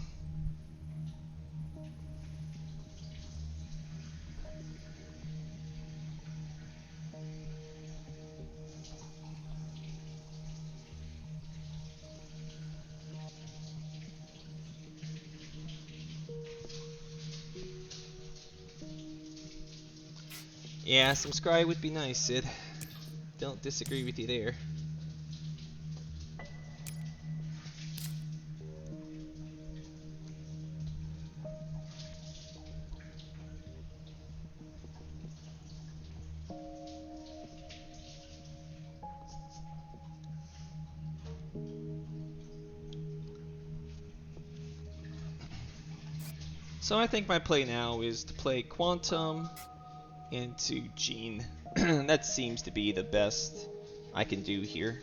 Speaker 1: Yeah, some scry would be nice, Sid. Don't disagree with you there. So I think my play now is to play Quantum into Gene. That seems to be the best I can do here.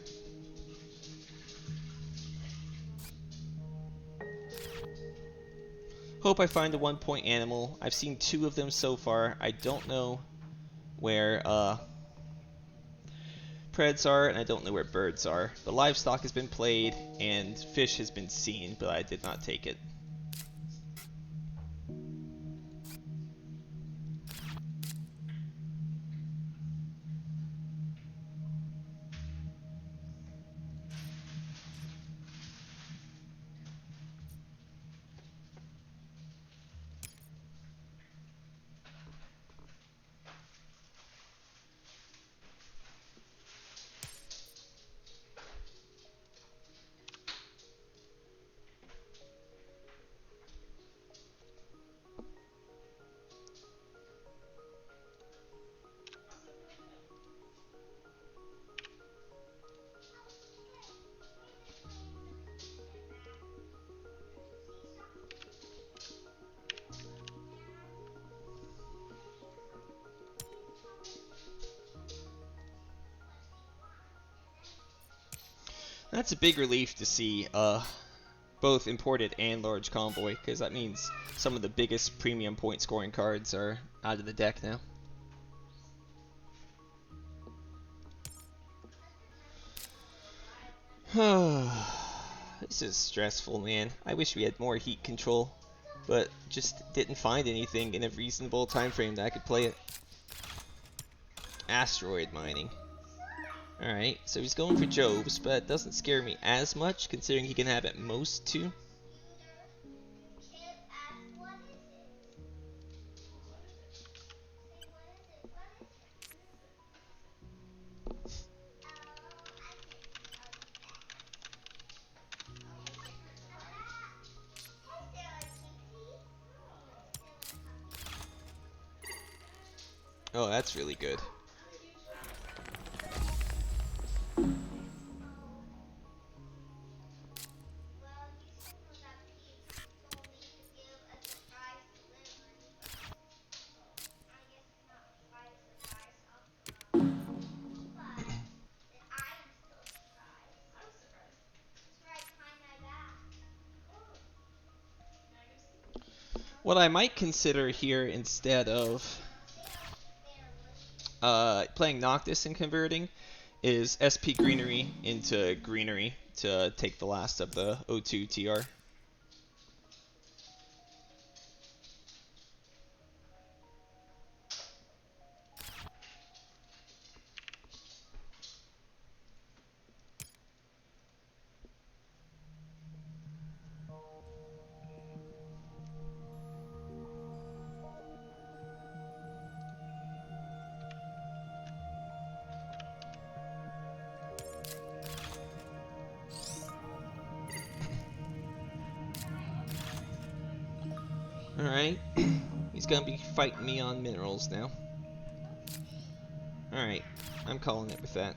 Speaker 1: Hope I find a 1-point animal. I've seen 2 of them so far. I don't know where Preds are, and I don't know where birds are. But livestock has been played, and fish has been seen, but I did not take it. That's a big relief to see both imported and large convoy, because that means some of the biggest premium point scoring cards are out of the deck now. This is stressful, man. I wish we had more heat control, but just didn't find anything in a reasonable time frame that I could play it. Asteroid mining. Alright, so he's going for Jobs, but it doesn't scare me as much, considering he can have at most 2. Oh, that's really good. What I might consider here instead of playing Noctis and converting is SP Greenery into Greenery to take the last of the O2 TR. Alright. He's gonna be fighting me on minerals now. Alright. I'm calling it with that.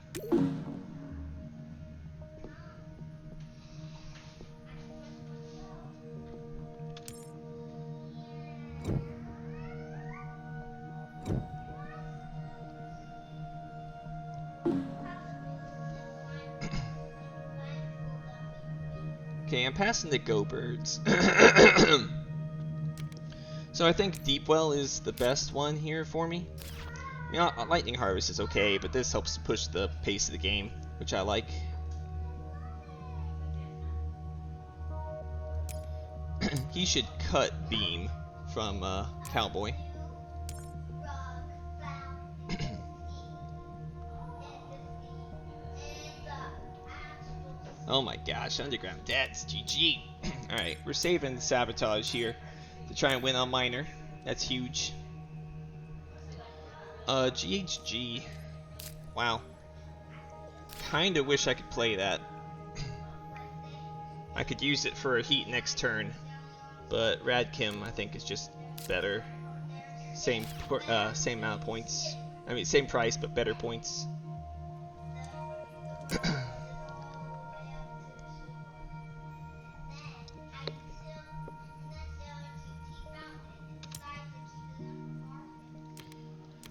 Speaker 1: Okay, I'm passing the Go Birds. So I think Deep Well is the best one here for me. I mean, Lightning Harvest is okay, but this helps push the pace of the game, which I like. He should cut Beam from Cowboy. Oh my gosh, Underground Debts, GG. Alright, we're saving Sabotage here to try and win on Miner. That's huge. GHG. Wow. Kinda wish I could play that. I could use it for a heat next turn, but Radkim I think is just better. Same amount of points. I mean, same price, but better points.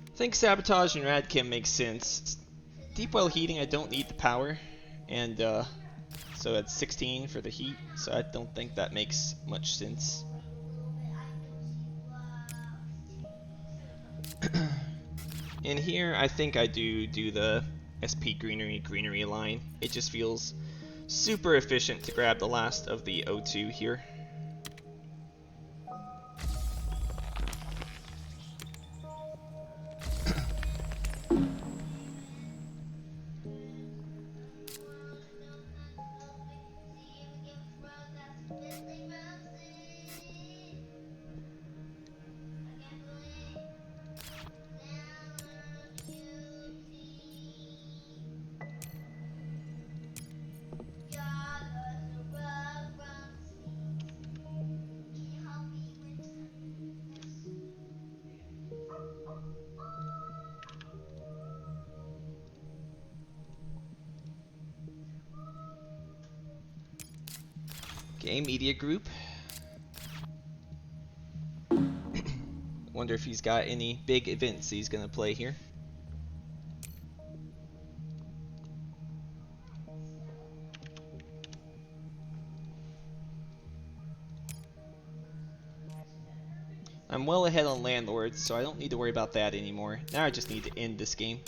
Speaker 1: I think Sabotage and Radkim makes sense. Deep Well Heating, I don't need the power, and so it's 16 for the heat, so I don't think that makes much sense. And here, I think I do the SP Greenery line. It just feels super efficient to grab the last of the O2 here. Okay, Media Group. Wonder if he's got any big events he's gonna play here. I'm well ahead on Landlords, so I don't need to worry about that anymore. Now I just need to end this game.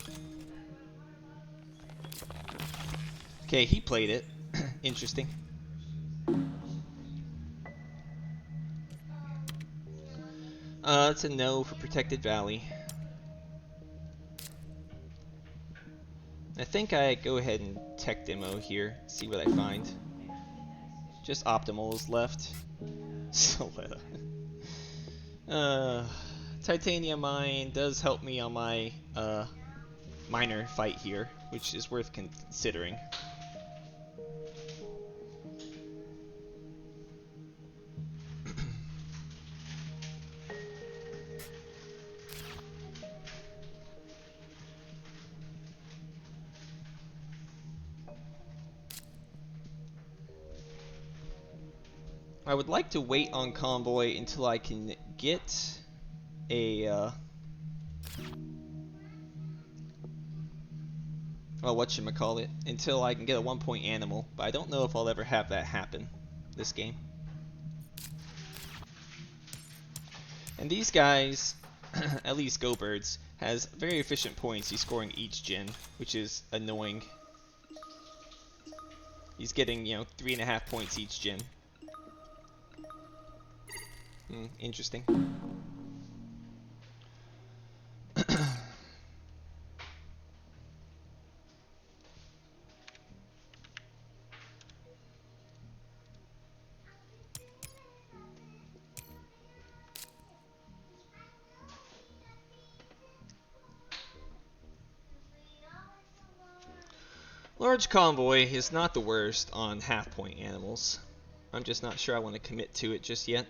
Speaker 1: Okay, he played it. Interesting. It's a no for Protected Valley. I think I go ahead and tech demo here, see what I find. Just optimals left. Soletta. Titanium Mine does help me on my miner fight here, which is worth considering. I would like to wait on Convoy until I can get a well, whatchamacallit, until I can get a 1-point animal, but I don't know if I'll ever have that happen this game. And these guys, at least Go Birds, has very efficient points he's scoring each gen, which is annoying. He's getting, 3.5 points each gen. Interesting. Large Convoy is not the worst on half-point animals. I'm just not sure I want to commit to it just yet.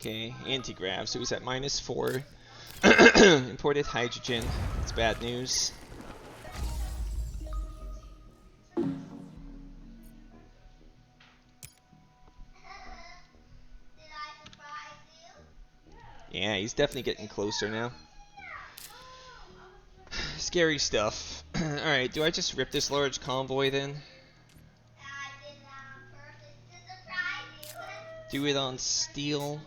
Speaker 1: Okay, anti-grav, so he's at -4. Imported hydrogen. That's bad news. Yeah, he's definitely getting closer now. Scary stuff. Alright, do I just rip this large convoy then? Do it on steel.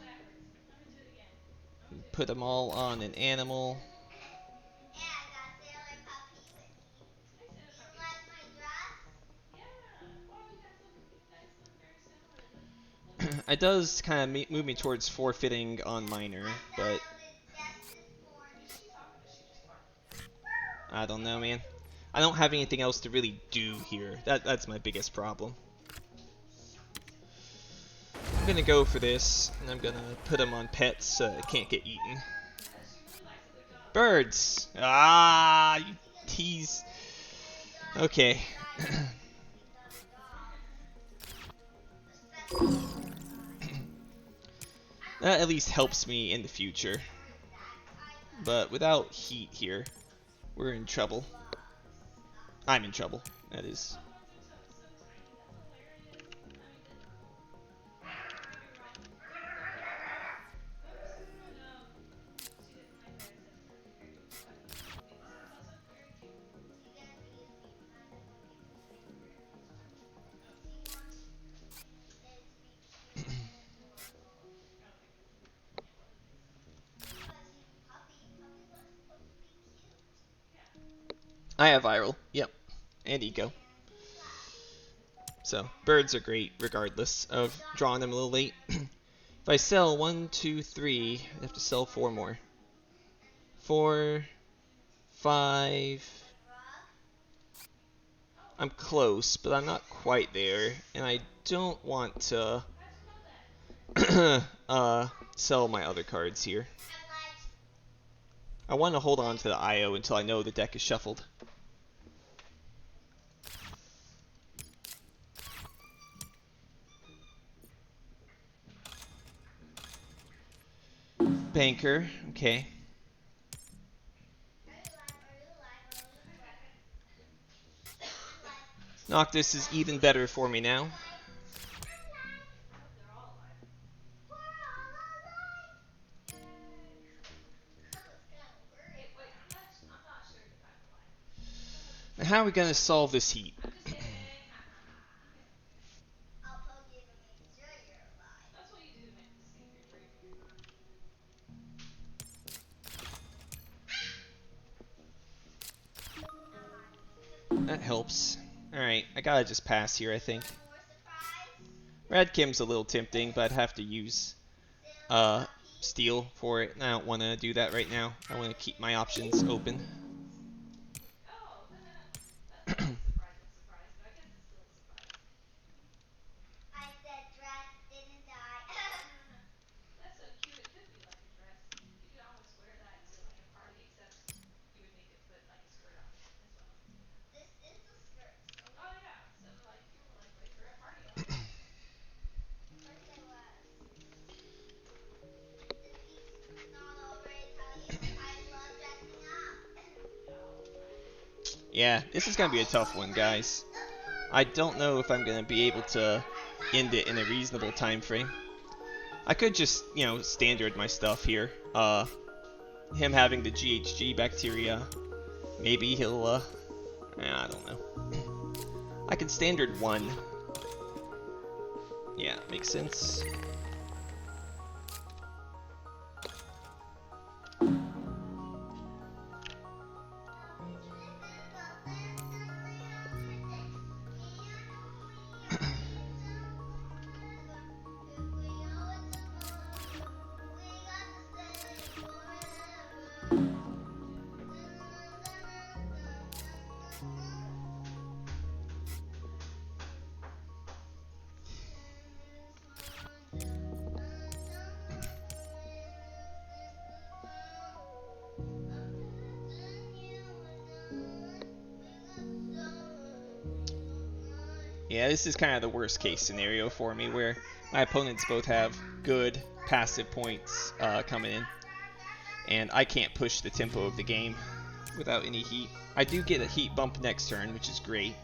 Speaker 1: Put them all on an animal. It does kind of move me towards forfeiting on minor, but I don't know, man. I don't have anything else to really do here. That's my biggest problem. I'm gonna go for this, and I'm gonna put them on pets so it can't get eaten. Birds! Ah, you tease. Okay. That at least helps me in the future. But without heat here, we're in trouble. I'm in trouble, that is. I have viral, yep, and eco. So, birds are great regardless of drawing them a little late. If I sell 1, 2, 3, I have to sell 4 more. 4, 5. I'm close, but I'm not quite there, and I don't want to sell my other cards here. I want to hold on to the IO until I know the deck is shuffled. Banker, okay. Noctis is even better for me now. Now how are we going to solve this heat? That helps. Alright, I gotta just pass here, I think. Radkim's a little tempting, but I'd have to use steel for it, and I don't want to do that right now. I want to keep my options open. Yeah, this is going to be a tough one, guys. I don't know if I'm going to be able to end it in a reasonable time frame. I could just, standard my stuff here. Him having the GHG bacteria, maybe he'll, I don't know. I could standard 1. Yeah, makes sense. Yeah, this is kind of the worst case scenario for me, where my opponents both have good passive points coming in. And I can't push the tempo of the game without any heat. I do get a heat bump next turn, which is great.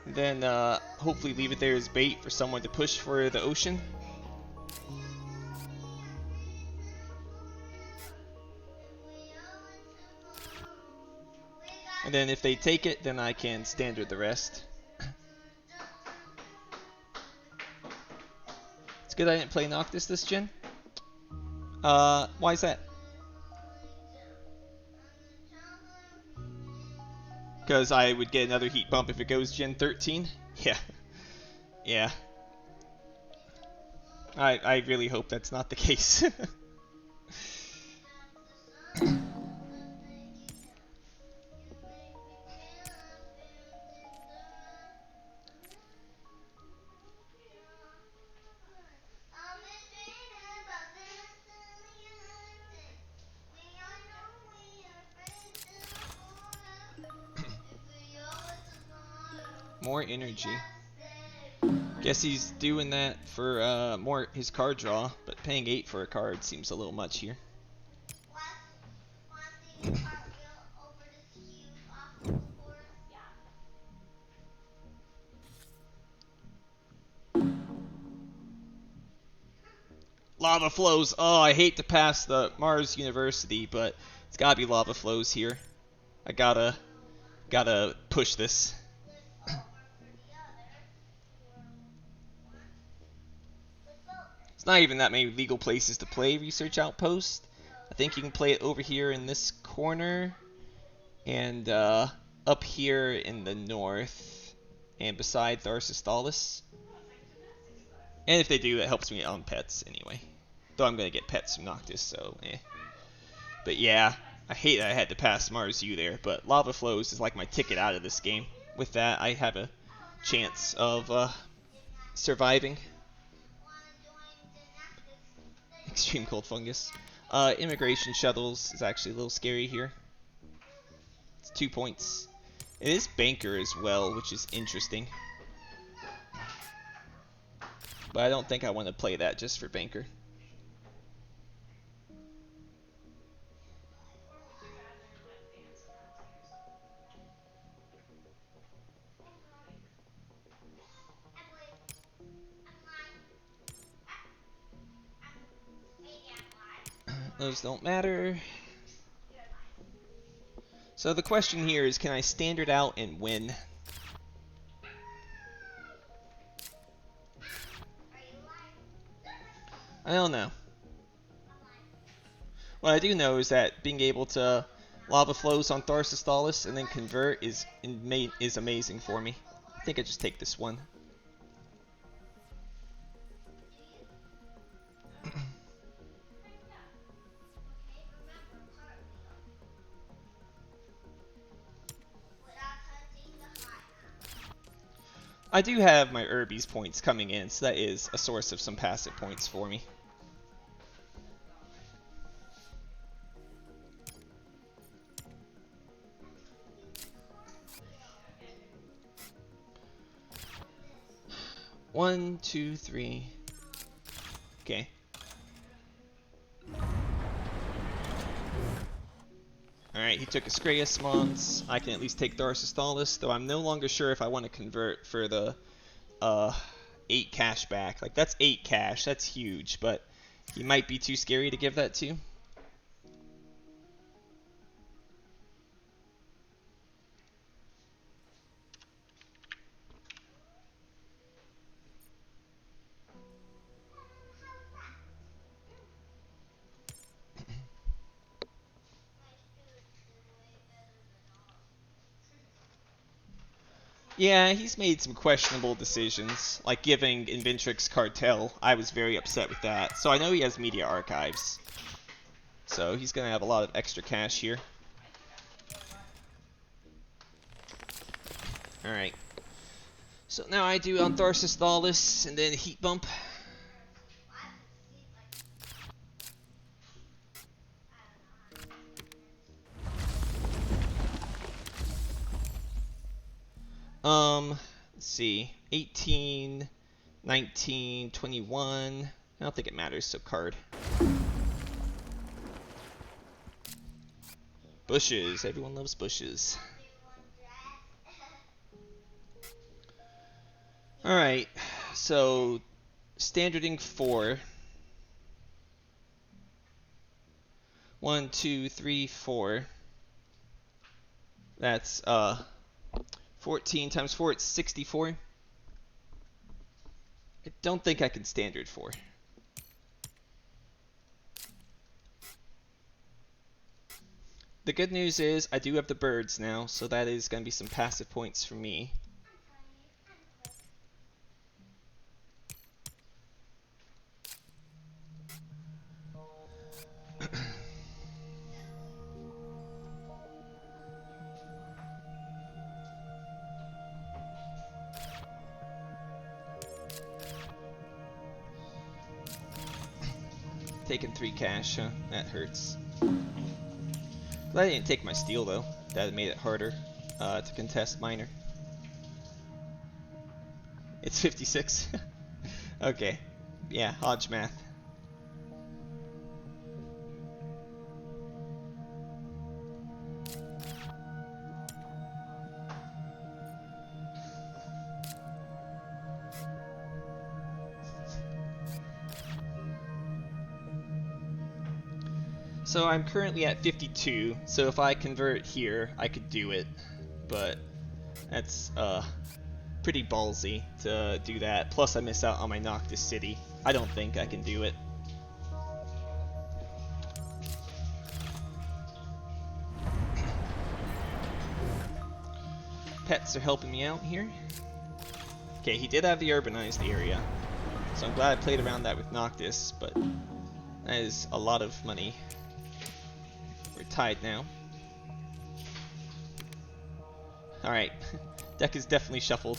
Speaker 1: Then hopefully leave it there as bait for someone to push for the ocean. And then if they take it, then I can standard the rest. It's good I didn't play Noctis this gen. Why is that? Because I would get another heat bump if it goes Gen 13? Yeah. Yeah. I really hope that's not the case. More energy. Guess he's doing that for more his card draw, but paying 8 for a card seems a little much here. Lava flows. Oh, I hate to pass the Mars University, but it's gotta be lava flows here. I gotta push this. It's not even that many legal places to play Research Outpost. I think you can play it over here in this corner, and up here in the north, and beside Tharsis. And if they do, that helps me on pets anyway. Though I'm gonna get pets from Noctis, so eh. But yeah, I hate that I had to pass Mars U there, but Lava Flows is like my ticket out of this game. With that, I have a chance of surviving. Extreme Cold Fungus. Immigration Shuttles is actually a little scary here. It's 2 points. It is Banker as well, which is interesting. But I don't think I want to play that just for Banker. Those don't matter. So the question here is, can I standard out and win? I don't know. What I do know is that being able to lava flows on Tharsis and then convert is amazing for me. I think I just take this one. I do have my Urbies points coming in, so that is a source of some passive points for me. One, two, three. Okay. Alright, he took a Screus Mons. I can at least take Tharsis, though I'm no longer sure if I want to convert for the 8 cash back. Like, that's 8 cash, that's huge, but he might be too scary to give that to. Yeah, he's made some questionable decisions, like giving Inventrix Cartel. I was very upset with that. So I know he has Media Archives. So he's going to have a lot of extra cash here. Alright. So now I do on Tharsis and then Heat Bump. Let's see. 18, 19, 21. I don't think it matters, so card. Bushes. Everyone loves bushes. Alright, so standarding 4. 1, 2, 3, 4. That's 14 times 4, it's 64. I don't think I can standard 4. The good news is I do have the birds now, so that is going to be some passive points for me. Taking 3 cash, huh? That hurts. Glad I didn't take my steel though. That made it harder to contest minor. It's 56. Okay. Yeah, Hodge math. So I'm currently at 52, so if I convert here, I could do it, but that's pretty ballsy to do that. Plus I miss out on my Noctis City. I don't think I can do it. Pets are helping me out here. Okay, he did have the urbanized area, so I'm glad I played around that with Noctis, but that is a lot of money. We're tied now. Alright, deck is definitely shuffled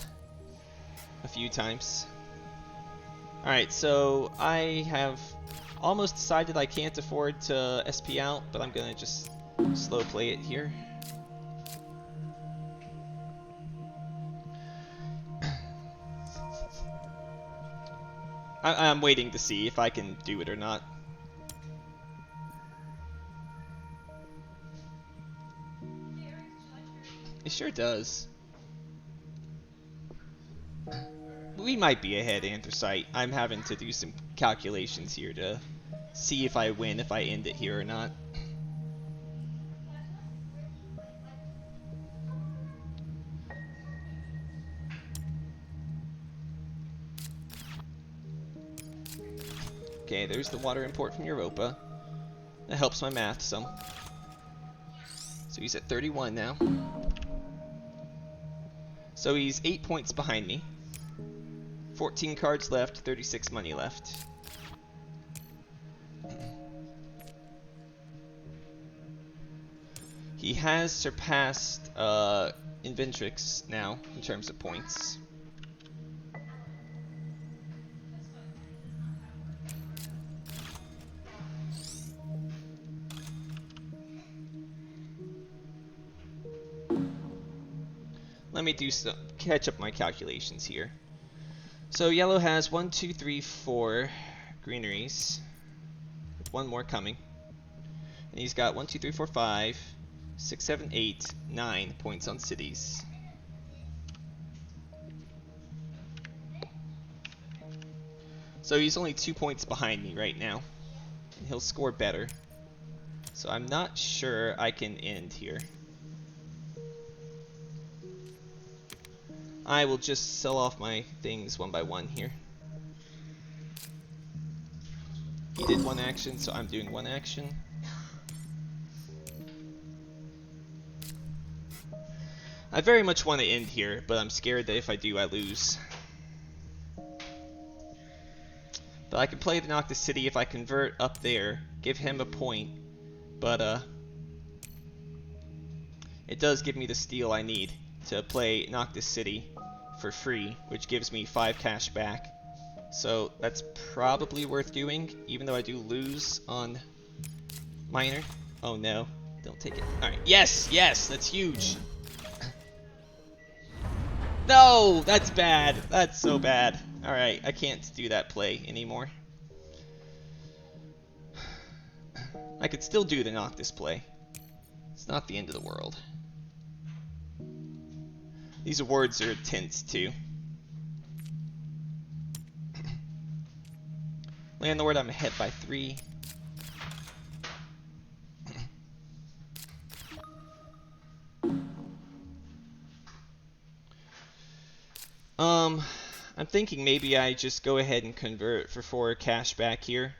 Speaker 1: a few times. Alright, so I have almost decided I can't afford to SP out, but I'm gonna just slow play it here. I'm waiting to see if I can do it or not. It sure does. We might be ahead, Anthracite. I'm having to do some calculations here to see if I win, if I end it here or not. Okay, there's the water import from Europa. That helps my math some. So he's at 31 now. So he's 8 points behind me. 14 cards left, 36 money left. He has surpassed Inventrix now in terms of points. Let me do some catch up my calculations here. So yellow has 1, 2, 3, 4 greeneries, with one more coming, and he's got 1, 2, 3, 4, 5, 6, 7, 8, 9 points on cities. So he's only 2 points behind me right now, and he'll score better. So I'm not sure I can end here. I will just sell off my things one by one here. He did one action, so I'm doing one action. I very much want to end here, but I'm scared that if I do, I lose. But I can play the Noctis City if I convert up there, give him a point, but it does give me the steal I need to play Noctis City for free, which gives me 5 cash back. So that's probably worth doing, even though I do lose on minor. Oh no, don't take it. Alright, yes, yes, that's huge. No, that's bad. That's so bad. Alright, I can't do that play anymore. I could still do the Noctis play. It's not the end of the world. These awards are intense too. Landlord, I'm ahead by 3. I'm thinking maybe I just go ahead and convert for 4 cash back here.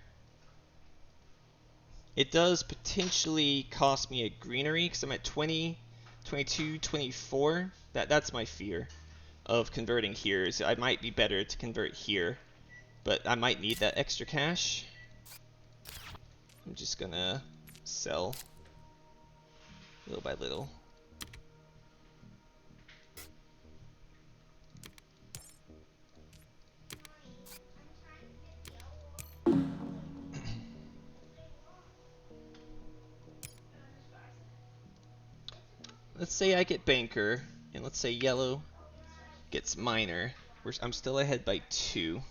Speaker 1: It does potentially cost me a greenery because I'm at 20, 22, 24. That's my fear of converting here. Is I might be better to convert here, but I might need that extra cash. I'm just gonna sell little by little. Let's say I get banker, and let's say yellow gets miner. I'm still ahead by 2.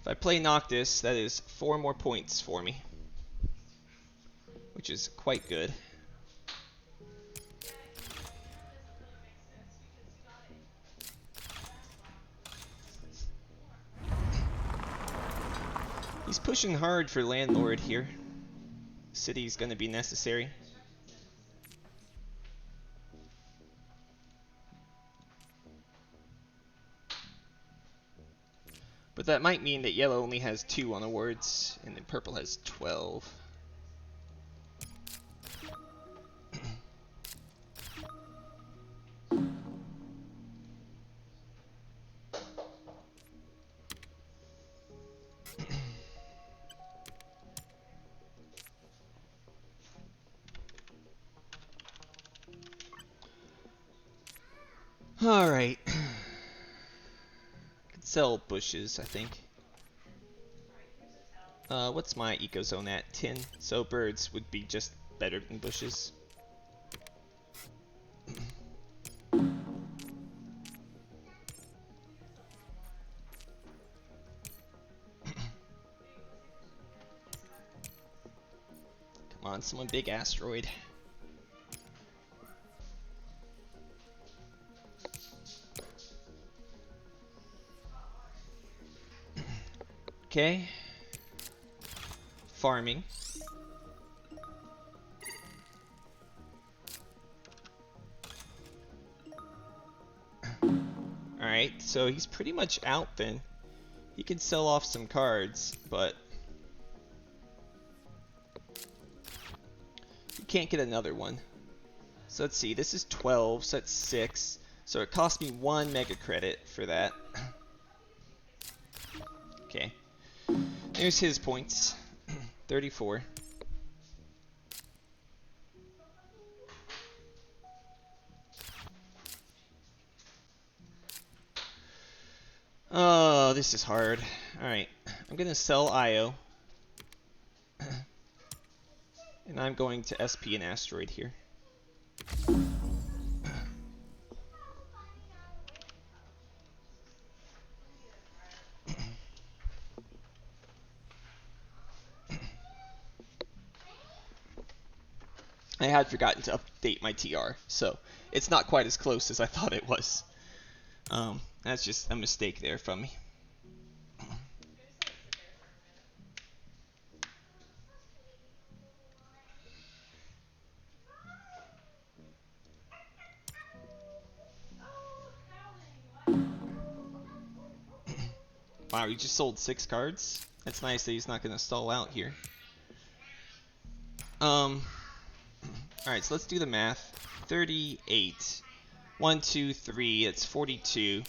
Speaker 1: If I play Noctis, that is 4 more points for me, which is quite good. He's pushing hard for landlord here. City's gonna be necessary. But that might mean that yellow only has 2 on awards, and then purple has 12. Alright. Could sell bushes, I think. What's my ecozone at? 10. So birds would be just better than bushes. Come on, someone big asteroid. Okay. Farming. Alright, so he's pretty much out then. He can sell off some cards, but you can't get another one. So let's see, this is 12, so that's 6. So it cost me 1 mega credit for that. Okay. There's his points. 34. Oh, this is hard. Alright, I'm gonna sell IO. And I'm going to SP an asteroid here. I had forgotten to update my TR, so it's not quite as close as I thought it was. That's just a mistake there from me. Wow, he just sold 6 cards? That's nice that he's not going to stall out here. Alright, so let's do the math. 38. 1, 2, 3, it's 42.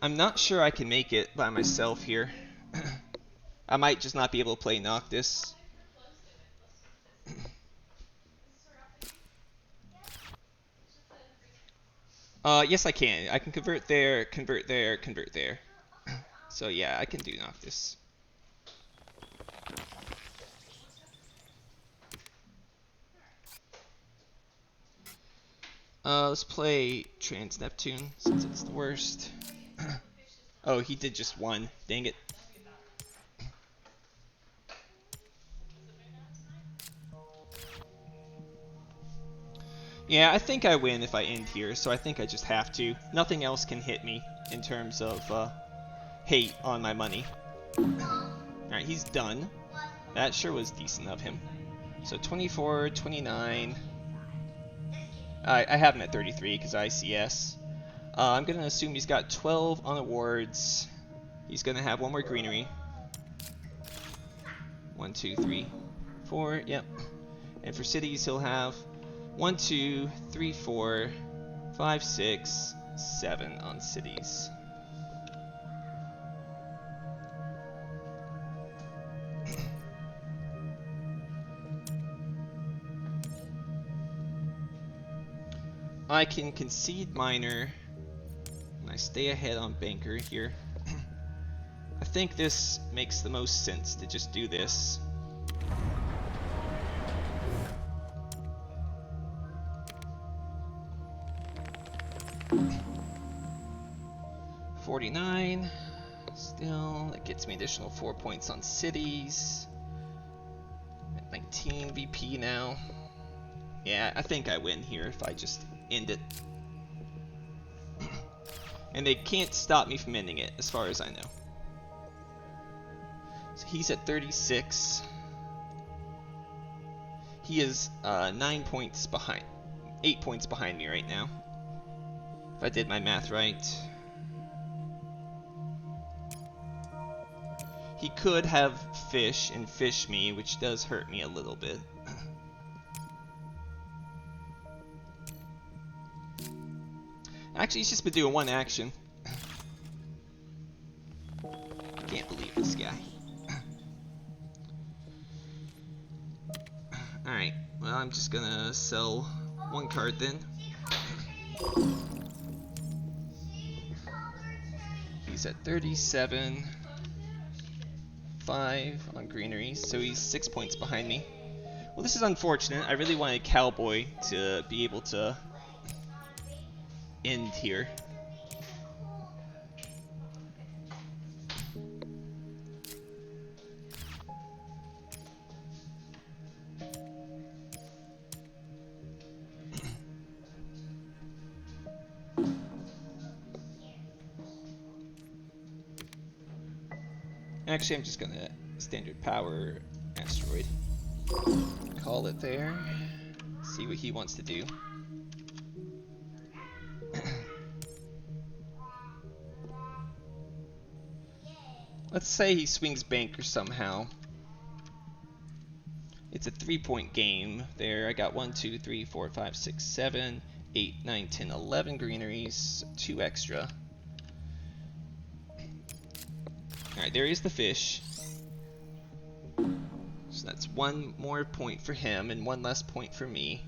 Speaker 1: I'm not sure I can make it by myself here. I might just not be able to play Noctis. Yes I can. I can convert there, convert there, convert there. So yeah, I can do Noctis. Let's play Trans Neptune since it's the worst. Oh, he did just one. Dang it. Yeah, I think I win if I end here, so I think I just have to. Nothing else can hit me in terms of hate on my money. Alright, he's done. That sure was decent of him. So 24, 29. I have him at 33 because ICS. I'm going to assume he's got 12 on awards. He's going to have one more greenery. 1, 2, 3, 4. Yep. And for cities, he'll have 1, 2, 3, 4, 5, 6, 7 on cities. I can concede minor, and I stay ahead on banker here. I think this makes the most sense to just do this. $49. Still, that gets me additional 4 points on cities. At 19 VP now. Yeah, I think I win here if I just end it. And they can't stop me from ending it, as far as I know. So he's at 36. He is 9 points behind, 8 points behind me right now. If I did my math right. He could have fish and fish me, which does hurt me a little bit. Actually, he's just been doing one action. Can't believe this guy. Alright, well, I'm just gonna sell one card then. He's at 37. 5 on greenery, so he's 6 points behind me. Well, this is unfortunate. I really wanted Cowboy to be able to end here. Actually, I'm just gonna standard power asteroid. Call it there. See what he wants to do. Let's say he swings banker somehow. It's a 3-point game there. I got 1, 2, 3, 4, 5, 6, 7, 8, 9, 10, 11 greeneries, 2 extra. Alright, there is the fish. So that's 1 more point for him and 1 less point for me.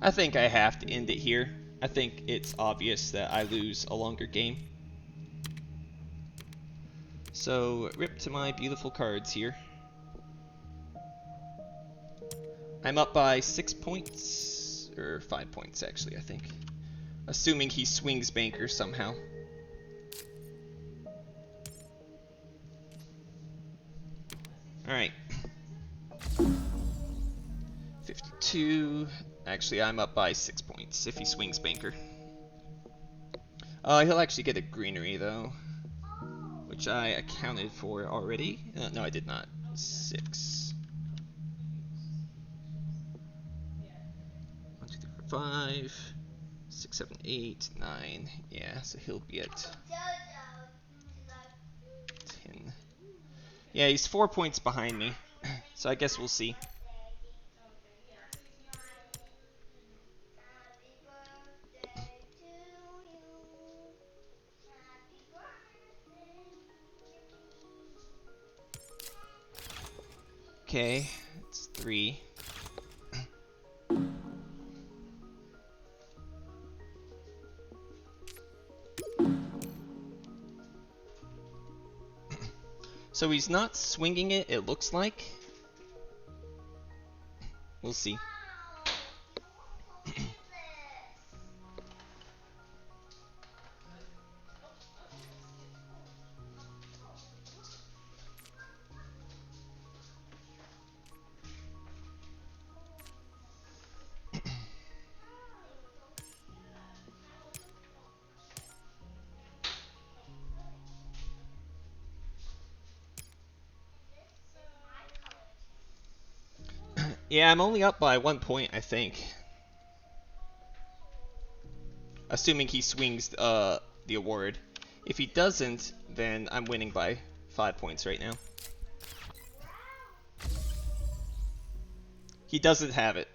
Speaker 1: I think I have to end it here. I think it's obvious that I lose a longer game. So, rip to my beautiful cards here. I'm up by 6 points, or 5 points actually, I think. Assuming he swings banker somehow. Alright. 52. Actually, I'm up by 6 points if he swings banker. He'll actually get a greenery though, which I accounted for already. No, I did not. 6. 1, 2, 3, 4, 5, 6, 7, 8, 9. Yeah, so he'll be at 10. Yeah, he's 4 points behind me, so I guess we'll see. Okay, it's 3. So he's not swinging it, it looks like. We'll see. Yeah, I'm only up by 1 point, I think. Assuming he swings the award. If he doesn't, then I'm winning by 5 points right now. He doesn't have it.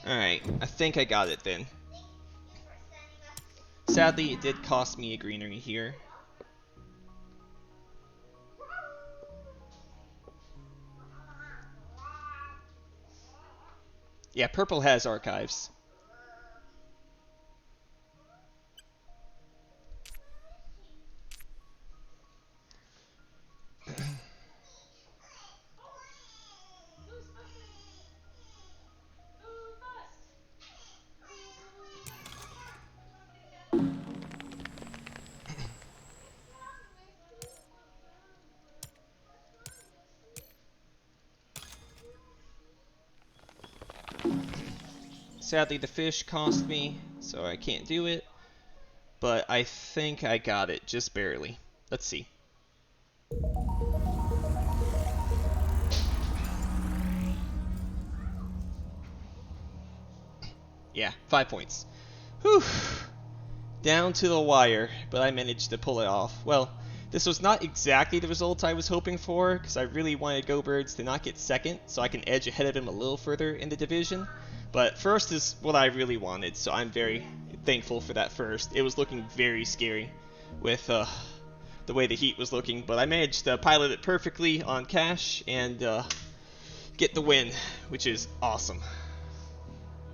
Speaker 1: Alright, I think I got it then. Sadly, it did cost me a greenery here. Yeah, purple has archives. Sadly, the fish cost me, so I can't do it. But I think I got it, just barely. Let's see. Yeah, 5 points. Whew. Down to the wire, but I managed to pull it off. Well, this was not exactly the result I was hoping for, because I really wanted Go Birds to not get second, so I can edge ahead of him a little further in the division. But first is what I really wanted, so I'm very thankful for that first. It was looking very scary with the way the heat was looking, but I managed to pilot it perfectly on cash and get the win, which is awesome.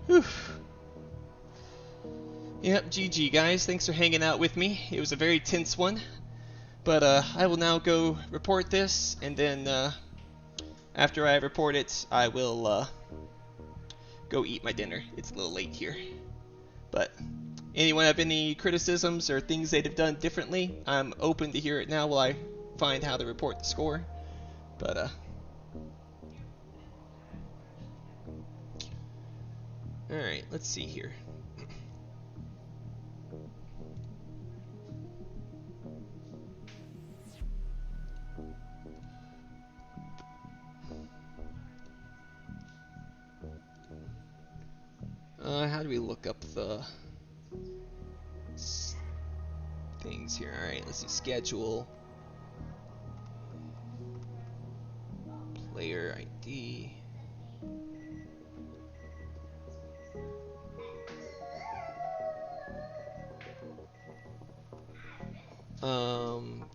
Speaker 1: Whew. Yep, GG guys, thanks for hanging out with me. It was a very tense one, but I will now go report this, and then after I report it, I will go eat my dinner. It's a little late here. But anyone have any criticisms or things they'd have done differently? I'm open to hear it now while I find how to report the score. But alright, let's see here. How do we look up the things here? Alright, let's see. Schedule. Player ID.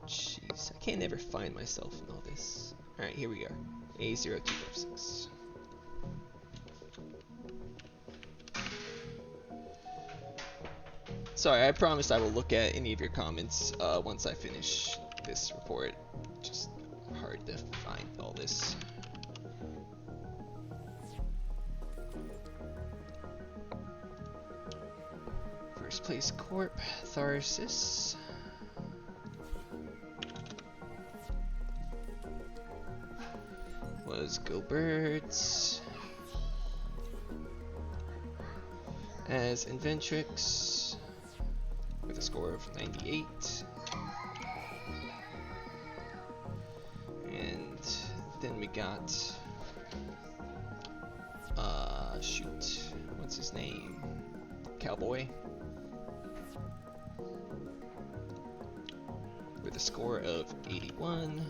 Speaker 1: Jeez, I can't ever find myself in all this. Alright, here we go. A0256. Sorry, I promise I will look at any of your comments once I finish this report. Just hard to find all this. First place Corp, Tharsis. Was Go Birds. As Inventrix with a score of 98. And then we got shoot, what's his name? Cowboy with a score of 81.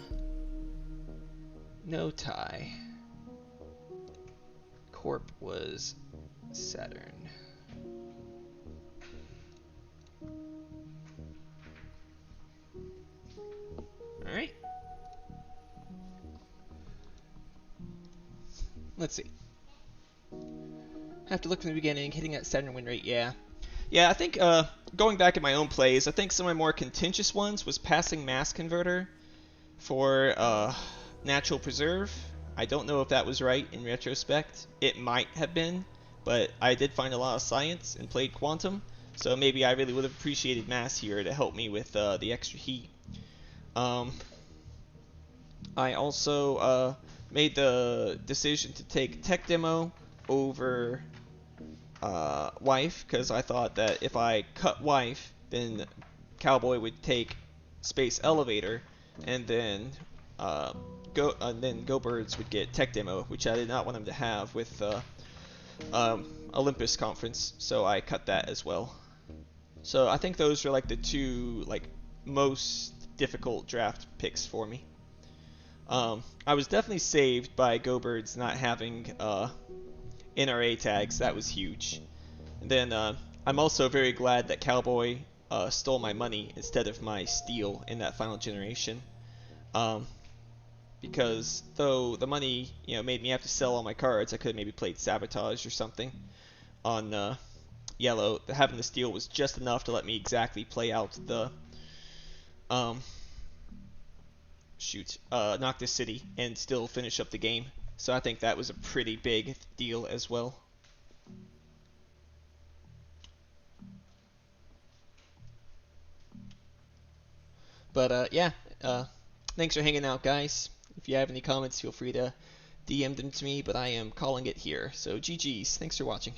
Speaker 1: No tie. Corp was Saturn. let's see. Have to look from the beginning, hitting that 7 win rate, yeah. Yeah, I think going back at my own plays, I think some of my more contentious ones was passing Mass Converter for Natural Preserve. I don't know if that was right in retrospect. It might have been, but I did find a lot of science and played Quantum, so maybe I really would have appreciated Mass here to help me with the extra heat. I also made the decision to take Tech Demo over Wife, because I thought that if I cut Wife, then Cowboy would take Space Elevator, and then Go Birds would get Tech Demo, which I did not want him to have with Olympus Conference, so I cut that as well. So I think those are like the two most difficult draft picks for me. I was definitely saved by Go Birds not having NRA tags. That was huge. And then I'm also very glad that Cowboy stole my money instead of my steel in that final generation. Because though the money made me have to sell all my cards, I could have maybe played Sabotage or something on yellow. Having the steel was just enough to let me exactly play out the Noctis City and still finish up the game. So I think that was a pretty big deal as well. But yeah, thanks for hanging out, guys. If you have any comments, feel free to DM them to me, but I am calling it here. So GG's. Thanks for watching.